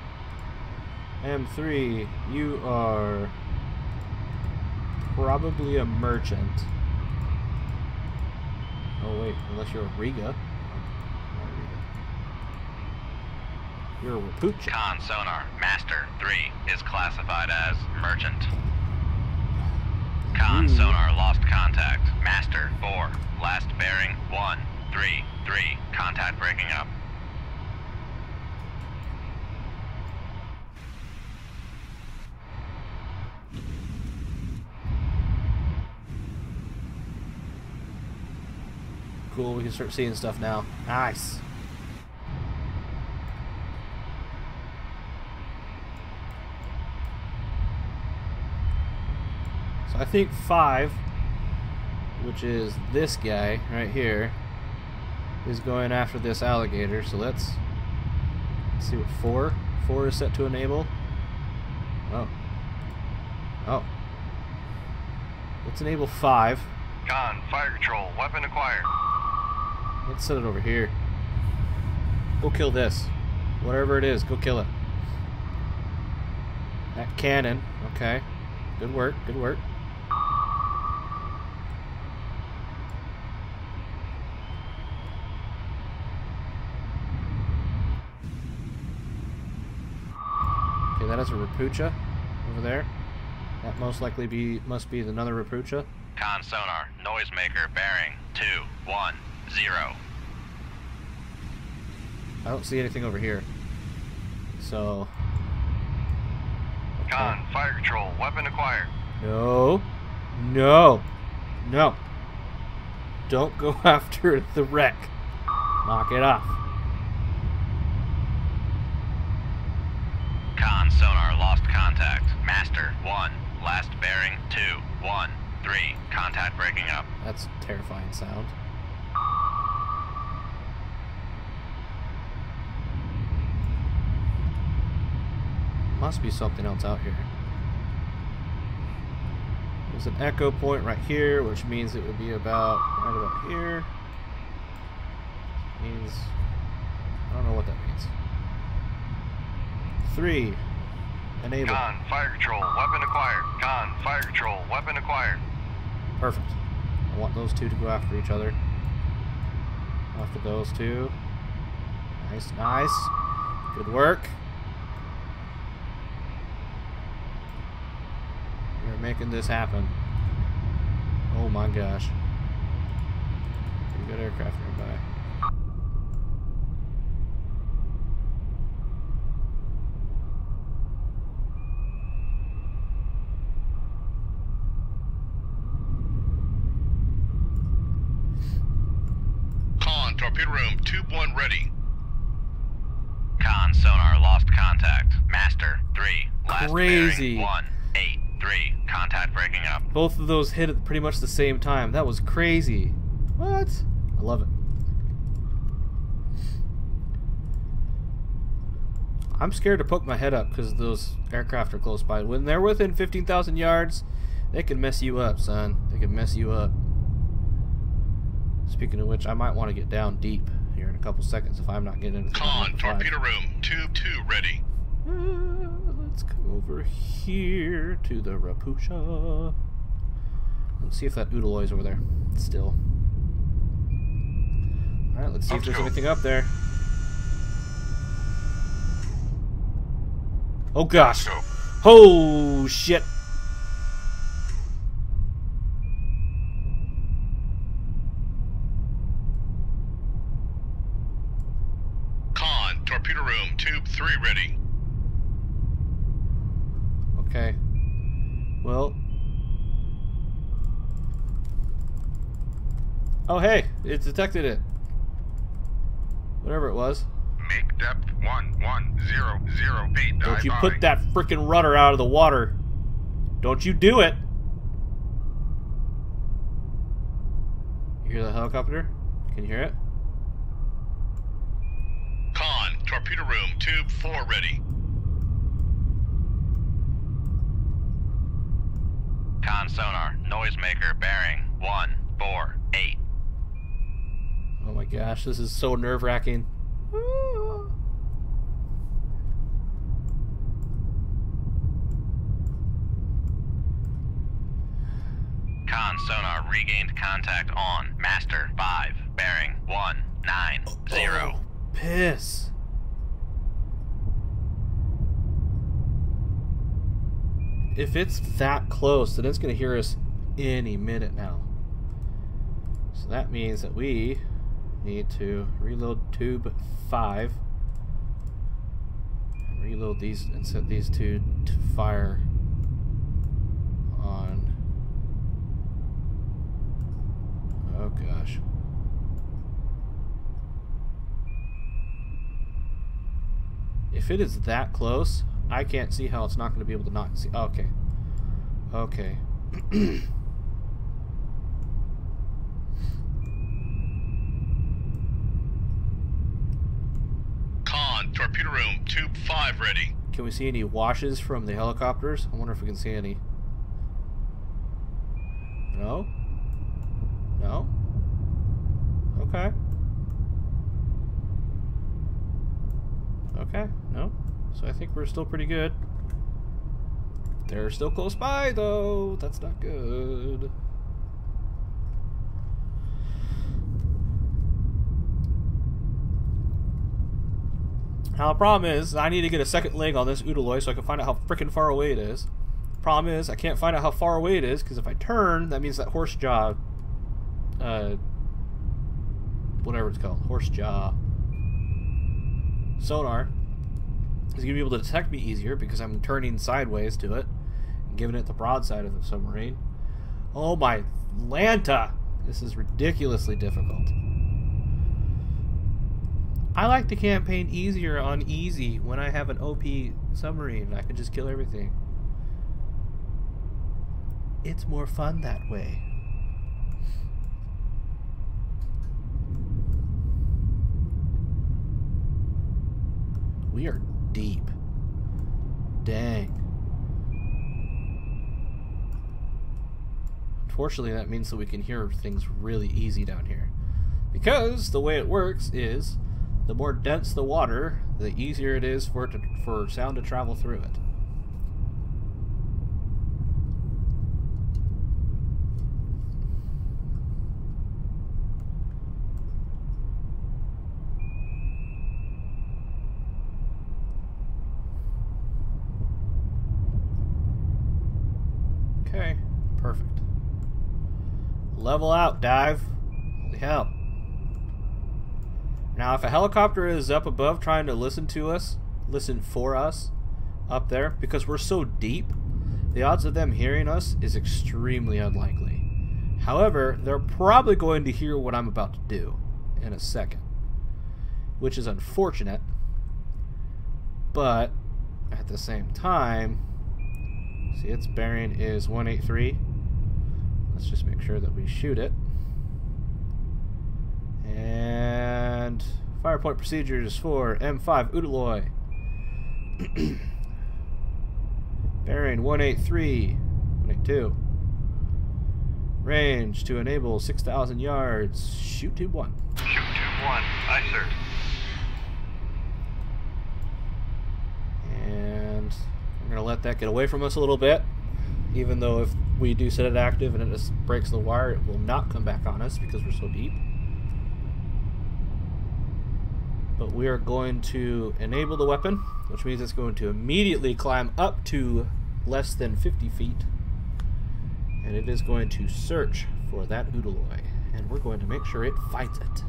M3, you are probably a merchant. Oh wait, unless you're a Riga. You're a Rapucha. Con sonar, Master 3 is classified as merchant. Con sonar lost contact. Master 4, last bearing 133. Contact breaking up. Cool, we can start seeing stuff now. Nice. So I think 5, which is this guy right here, is going after this alligator. So let's see what 4 is set to enable. Oh. Let's enable 5. Con, fire control, weapon acquired. Let's set it over here. Go kill this. Whatever it is, go kill it. That cannon. Okay. Good work, good work. Okay, that is a Rapucha over there. That most likely must be another Rapucha. Con sonar, noisemaker bearing 210. I don't see anything over here. So Con, fire control, weapon acquired. No. No. No. Don't go after the wreck. Knock it off. Con sonar lost contact. Master 1. Last bearing 2. 1. 3. Contact breaking up. That's a terrifying sound. Must be something else out here. There's an echo point right here, which means it would be about right about here. Means I don't know what that means. 3. Enable. Con, fire control, weapon acquired. Con, fire control, weapon acquired. Perfect. I want those two to go after each other. After those two. Nice, nice. Good work. We're making this happen. Oh my gosh. Pretty good aircraft nearby. Con, torpedo room, tube 1 ready. Con sonar lost contact. Master 3. Last Crazy. bearing 1. 8. 3. Contact breaking up. Both of those hit at pretty much the same time. That was crazy. What? I love it. I'm scared to poke my head up because those aircraft are close by. When they're within 15,000 yards, they can mess you up, son. They can mess you up. Speaking of which, I might want to get down deep here in a couple seconds if I'm not getting into the Con, 5. torpedo room, tube 2 ready. Let's come over here to the Rapusha. Let's see if that Oodaloy's over there still. Alright, let's see if there's anything up there. Oh gosh. Go. Oh shit. Con, torpedo room, tube 3 ready. Okay. Well. Oh hey, it detected it. Whatever it was. Make depth 1100 feet. Don't you put that frickin' rudder out of the water. Don't you do it. You hear the helicopter? Can you hear it? Con, torpedo room, tube 4 ready. Con sonar noisemaker bearing 148. Oh my gosh, this is so nerve-wracking. Con sonar regained contact on Master 5 bearing 190. Oh, piss. If it's that close, then it's going to hear us any minute now. So that means that we need to reload tube 5 and reload these and set these two to fire on. Oh gosh. If it is that close, I can't see how it's not going to be able to not see. Okay. Okay. Con, torpedo room, tube 5 ready. Can we see any washes from the helicopters? I wonder if we can see any. No? No? Okay. Okay, no. So I think we're still pretty good. They're still close by, though. That's not good. Now, the problem is, I need to get a second leg on this Oodaloy so I can find out how freaking far away it is. Problem is, I can't find out how far away it is, because if I turn, that means that horse jaw, whatever it's called, horse jaw sonar He's going to be able to detect me easier because I'm turning sideways to it and giving it the broadside of the submarine. Oh my Lanta! This is ridiculously difficult. I like the campaign easier on easy when I have an OP submarine. I can just kill everything. It's more fun that way. We are deep. Dang. Unfortunately, that means that we can hear things really easy down here. Because the way it works is, the more dense the water, the easier it is for sound to travel through it. Okay, perfect. Level out, dive. Holy hell. Now, if a helicopter is up above trying to listen for us up there, because we're so deep, the odds of them hearing us is extremely unlikely. However, they're probably going to hear what I'm about to do in a second, which is unfortunate, but at the same time, see, its bearing is 183. Let's just make sure that we shoot it. And fire point procedures for M5 Udaloy. Bearing 183, 182. Range to enable 6,000 yards. Shoot tube 1. Shoot tube 1. Aye, sir. And I'm going to let that get away from us a little bit. Even though if we do set it active and it just breaks the wire, it will not come back on us because we're so deep. But we are going to enable the weapon, which means it's going to immediately climb up to less than 50 feet. And it is going to search for that Udaloy. And we're going to make sure it finds it.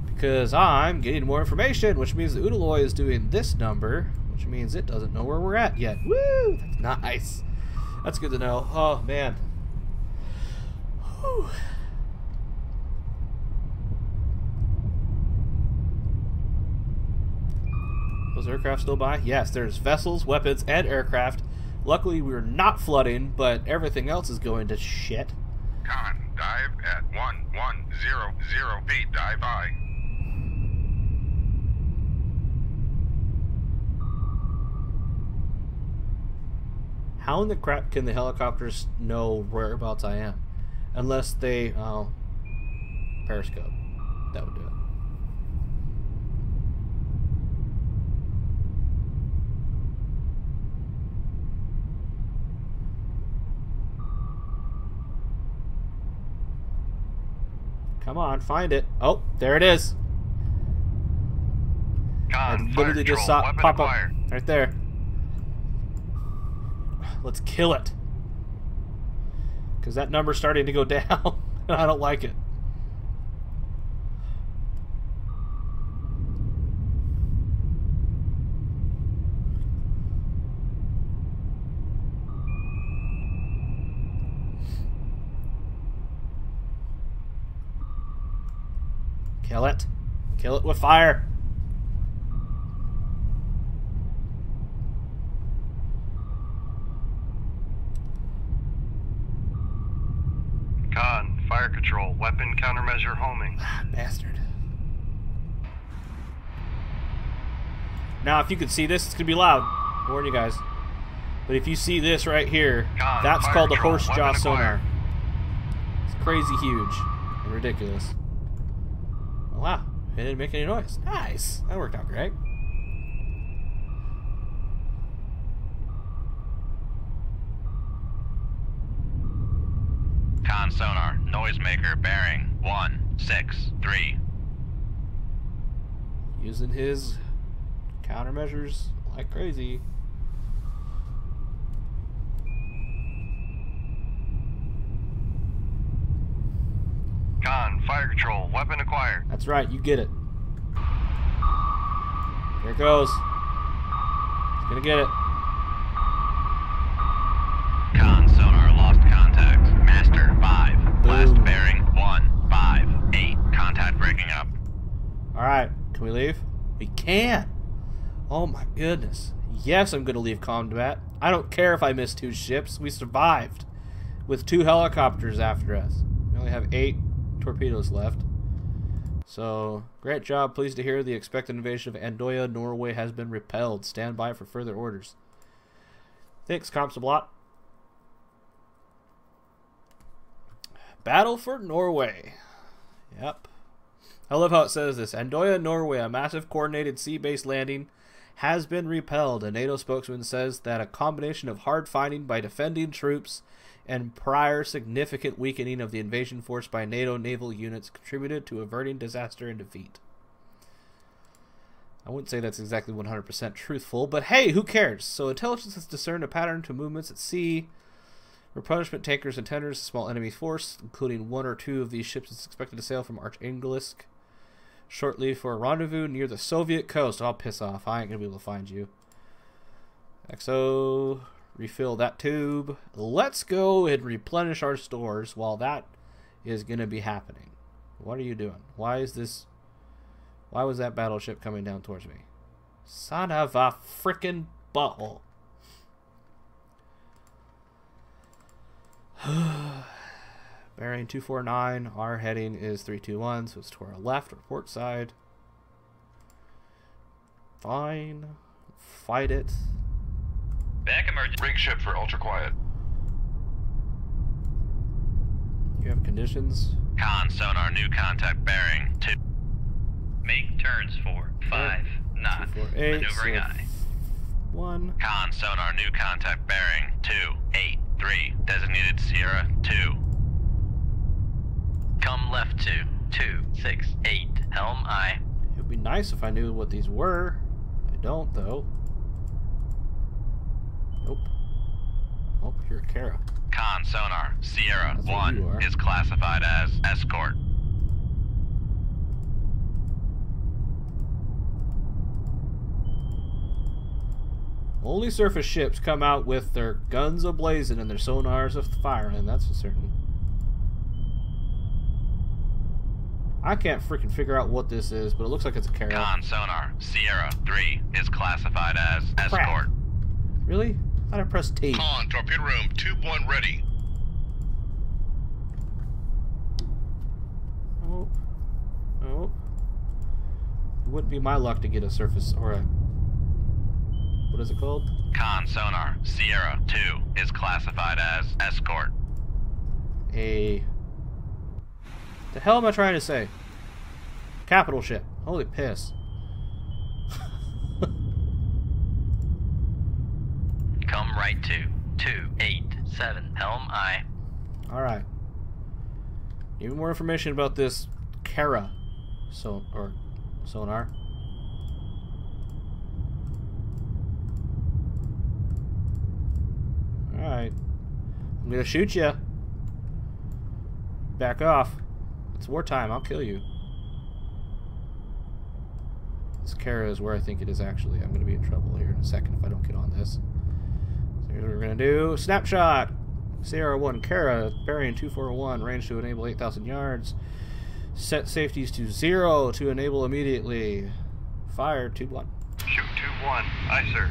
Because I'm getting more information, which means the Udaloy is doing this number, which means it doesn't know where we're at yet. Woo! That's nice. That's good to know. Oh, man. Whew. Those aircraft still by? Yes, there's vessels, weapons, and aircraft. Luckily, we're not flooding, but everything else is going to shit. Con, dive at 1100 feet. Dive high. How in the crap can the helicopters know whereabouts I am? Unless they, periscope. That would do it. Come on, find it. Oh, there it is. Con, I fire literally just control, saw it weapon pop up acquired. right there. Let's kill it. Because that number's starting to go down, and I don't like it. Kill it. Kill it with fire. Con, fire control, weapon countermeasure homing. Ah, bastard. Now, if you can see this, it's going to be loud. I warn you guys. But if you see this right here, Con, that's fire called a control, horse jaw weapon sonar. acquired. It's crazy huge and ridiculous. Oh, wow. It didn't make any noise. Nice. That worked out great. Con sonar, noisemaker, bearing 163. Using his countermeasures like crazy. Con, fire control, weapon acquired. That's right, you get it. Here it goes. Gonna get it. Con sonar lost contact. Master 5. Last Boom. bearing 158. Contact breaking up. Alright, can we leave? We can! Oh my goodness. Yes, I'm gonna leave combat. I don't care if I miss 2 ships. We survived. With 2 helicopters after us. We only have 8 torpedoes left. So, great job. Pleased to hear the expected invasion of Andoya, Norway has been repelled. Stand by for further orders. Thanks, Comsablot. Battle for Norway. Yep. I love how it says this. Andoya, Norway, a massive coordinated sea-based landing, has been repelled. A NATO spokesman says that a combination of hard fighting by defending troops and prior significant weakening of the invasion force by NATO naval units contributed to averting disaster and defeat. I wouldn't say that's exactly 100% truthful, but hey, who cares? So intelligence has discerned a pattern to movements at sea. Replenishment tankers and tenders, a small enemy force, including 1 or 2 of these ships, is expected to sail from Archangelisk shortly for a rendezvous near the Soviet coast. I'll piss off. I ain't gonna be able to find you. XO, refill that tube. Let's go and replenish our stores while that is gonna be happening. What are you doing? Why is this? Why was that battleship coming down towards me? Son of a frickin' butthole. Bearing 249, our heading is 321, so it's to our left or port side. Fine. Fight it. Back emergency. Rig ship for ultra quiet. You have conditions? Con sonar new contact bearing 2. Make turns for 5 knots. 248, Maneuvering so aye. 1. Con sonar new contact bearing 283. Designated Sierra 2. Come left to 268. Helm aye. It would be nice if I knew what these were. I don't, though. Nope. Oh, you're a Kara. Con sonar Sierra That's what you 1 are. is classified as escort. Only surface ships come out with their guns ablazing and their sonars firing, that's for certain. I can't freaking figure out what this is, but it looks like it's a Kara. Con sonar Sierra 3 is classified as escort. Really? I thought I pressed T. Con, torpedo room, tube 1 ready. Oh. Oh. It wouldn't be my luck to get a surface or a... What is it called? Con sonar Sierra 2 is classified as escort. A... The hell am I trying to say? Capital ship. Holy piss. Come right to 287. Helm aye. Alright. Even more information about this Kara sonar. Alright. I'm gonna shoot you. Back off. It's wartime. I'll kill you. This Kara is where I think it is actually. I'm gonna be in trouble here in a second if I don't get on this. So here's what we're gonna do. Snapshot! Sierra 1 Kara, bearing 241, range to enable 8,000 yards. Set safeties to 0 to enable immediately. Fire, tube 1. Shoot tube 1. Aye, sir.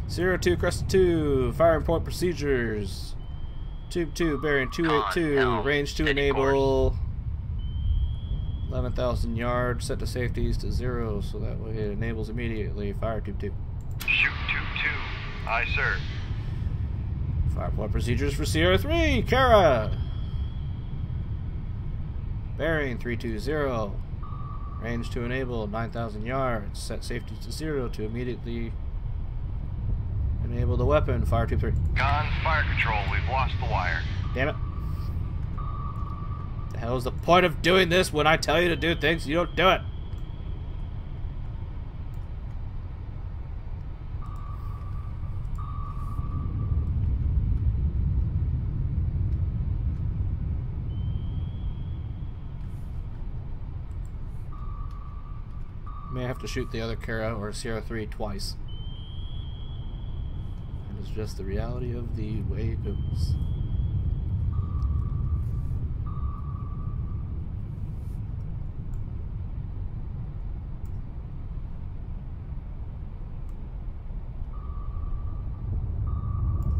Sierra 2, Crest 2, firing point procedures. Tube 2, bearing 282, helm, range to steady enable 11,000 yards, set to safeties to 0, so that way it enables immediately. Fire, tube 2. Shoot tube 2. Aye, sir. Fire point procedures for Sierra 3, Kara. Bearing 320, range to enable 9,000 yards, set safeties to 0 to immediately enable the weapon. Fire, tube 3. Con, fire control. We've lost the wire. Damn it. The hell is the point of doing this when I tell you to do things? You don't do it. May have to shoot the other Kara or Sierra 3 twice. And it's just the reality of the way it goes.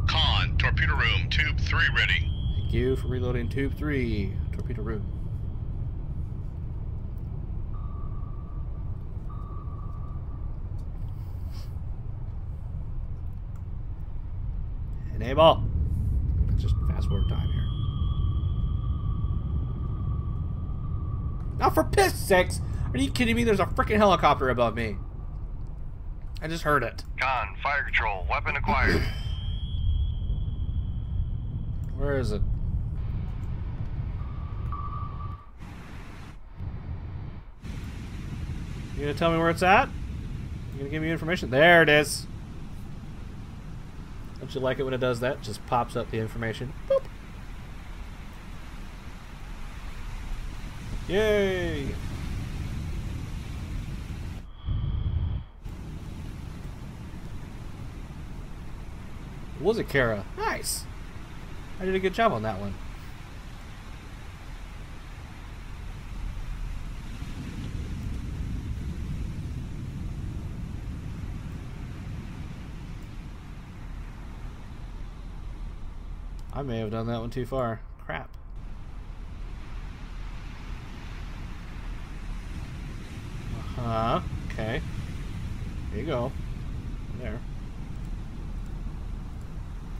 Con, torpedo room, tube 3 ready. Thank you for reloading tube 3, torpedo room. Enable. Let's just fast forward time here. Now for piss sakes! Are you kidding me? There's a freaking helicopter above me. I just heard it. Con, fire control, weapon acquired. Where is it? You gonna tell me where it's at? You gonna give me information? There it is. Don't you like it when it does that? Just pops up the information. Boop. Yay! Was it Kara? Nice. I did a good job on that one. I may have done that one too far. Crap. Okay. Here you go. There.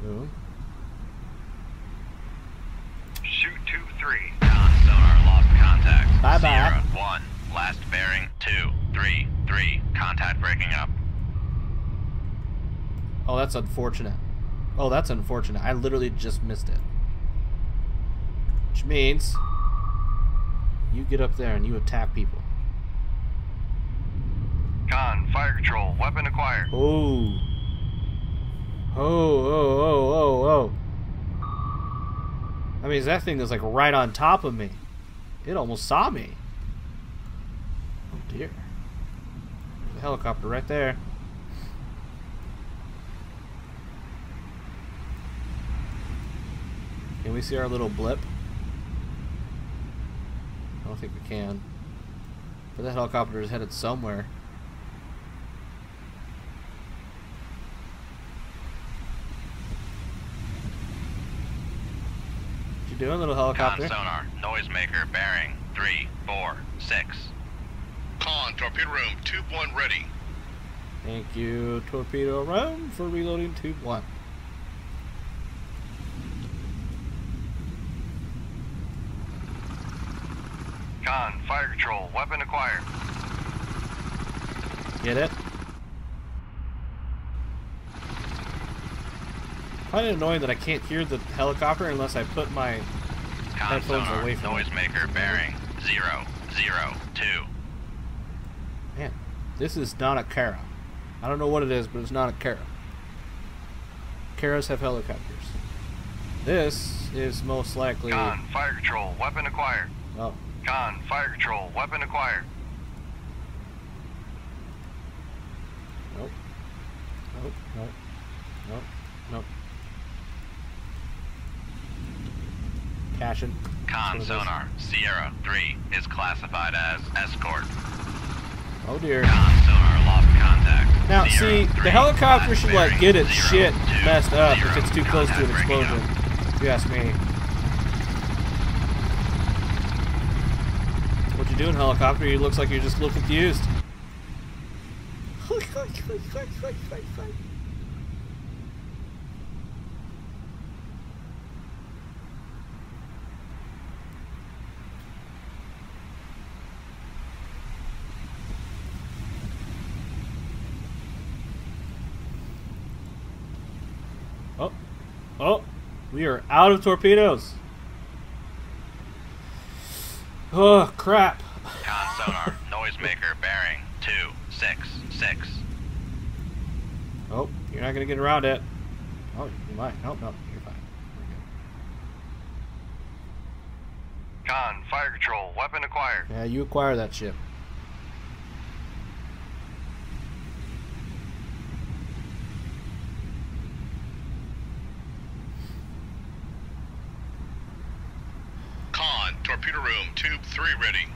Boom. Shoot tube 3. Con sonar lost contact. Bye-bye. Sierra 1, last bearing 2, 3, 3. Contact breaking up. Oh, that's unfortunate. Oh, that's unfortunate. I literally just missed it. Which means you get up there and you attack people. Con, fire control, weapon acquired. Oh. Oh. I mean, that thing is like right on top of me. It almost saw me. Oh dear. There's a helicopter right there. Can we see our little blip? I don't think we can. But that helicopter is headed somewhere. What you doing, little helicopter? Con sonar, noisemaker, bearing 3, 4, 6. Con, torpedo room, tube 1 ready. Thank you, torpedo room, for reloading tube 1. Con, fire control, weapon acquired. Get it? Kind of annoying that I can't hear the helicopter unless I put my Con headphones sonar, away from it. noisemaker, bearing 0, 0, 2. Man, this is not a Kara. I don't know what it is, but it's not a Kara. Karas have helicopters. This is most likely... Con, fire control, weapon acquired. Oh. Con, fire control, weapon acquired. Nope. Nope. Cashing. Con sonar, Sierra 3 is classified as escort. Oh dear. Con sonar lost contact. Now, Sierra see, 3, the helicopter last should like bearing get its 0, shit 2, messed up 0. if it's too close to an Contact breaking explosion. up. If you ask me. What you doing, helicopter? You looks like you're just a little confused. Oh, we are out of torpedoes. Oh, crap. Con sonar, noisemaker, bearing 2, 6, 6. Oh, you're not going to get around it. Oh, you might. Oh, no, you're fine. We're good. Con, fire control, weapon acquired. Yeah, you acquire that ship. Torpedo room, tube 3 ready.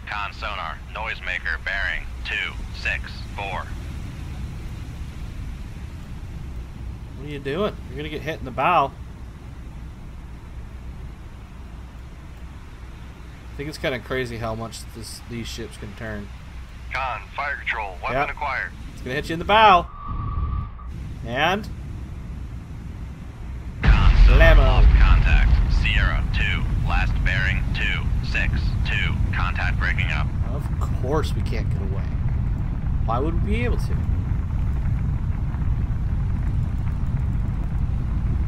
Con sonar, noisemaker, bearing 264. What are you doing? You're gonna get hit in the bow. I think it's kind of crazy how much these ships can turn. Con, fire control, weapon Yep. acquired. It's gonna hit you in the bow. And Con sonar, Blammo. lost contact. Sierra 2, last bearing 262. Contact breaking up. of course we can't get away. Why would we be able to?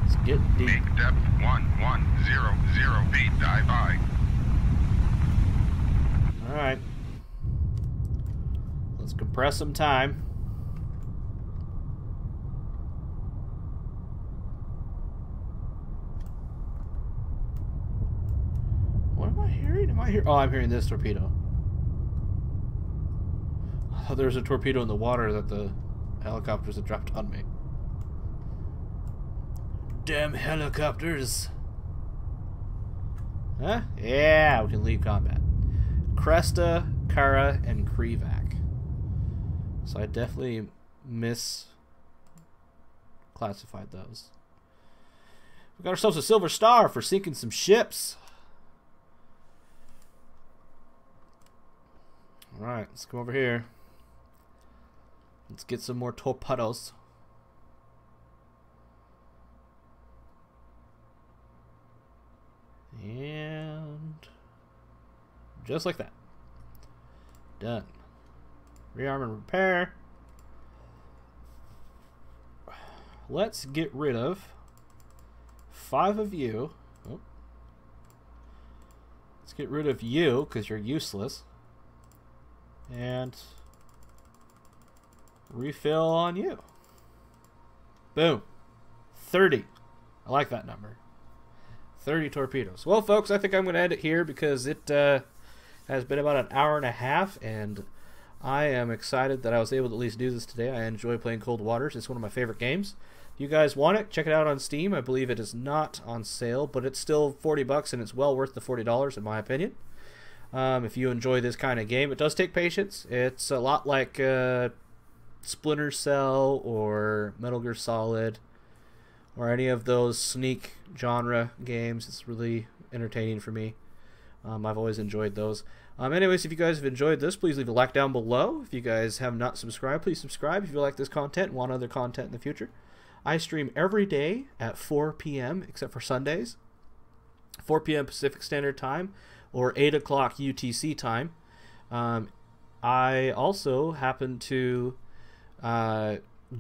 Let's get deep. Peak depth 1100 feet, dive by. Alright. Let's compress some time. What am I hearing? Am I hearing? Oh, I'm hearing this torpedo. Oh, there's a torpedo in the water that the helicopters have dropped on me. Damn helicopters. Huh? Yeah, we can leave combat. Cresta, Kara, and Krivak. So I definitely misclassified those. We got ourselves a silver star for sinking some ships. Alright, let's come over here. Let's get some more torpedoes. And just like that. Done. Rearm and repair. Let's get rid of 5 of you. Oh. Let's get rid of you because you're useless. And refill on you. Boom. 30. I like that number. 30 torpedoes. Well, folks, I think I'm going to end it here because it has been about an hour and a half, and I am excited that I was able to at least do this today. I enjoy playing Cold Waters. It's one of my favorite games. If you guys want it, check it out on Steam. I believe it is not on sale, but it's still $40, and it's well worth the $40 in my opinion. If you enjoy this kind of game, it does take patience. It's a lot like Splinter Cell or Metal Gear Solid or any of those sneak genre games. It's really entertaining for me. I've always enjoyed those. Anyways, if you guys have enjoyed this, please leave a like down below. If you guys have not subscribed, please subscribe if you like this content and want other content in the future. I stream every day at 4 p.m. except for Sundays. 4 p.m. Pacific Standard Time or 8 o'clock UTC time. I also happen to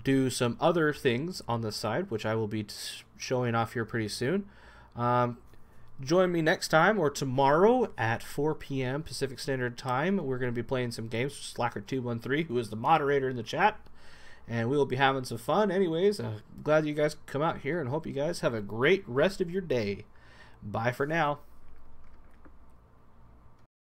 do some other things on the side, which I will be showing off here pretty soon. Join me next time or tomorrow at 4 p.m. Pacific Standard Time. We're going to be playing some games with Slacker213, who is the moderator in the chat, and we will be having some fun. Anyways, glad you guys come out here and hope you guys have a great rest of your day. Bye for now.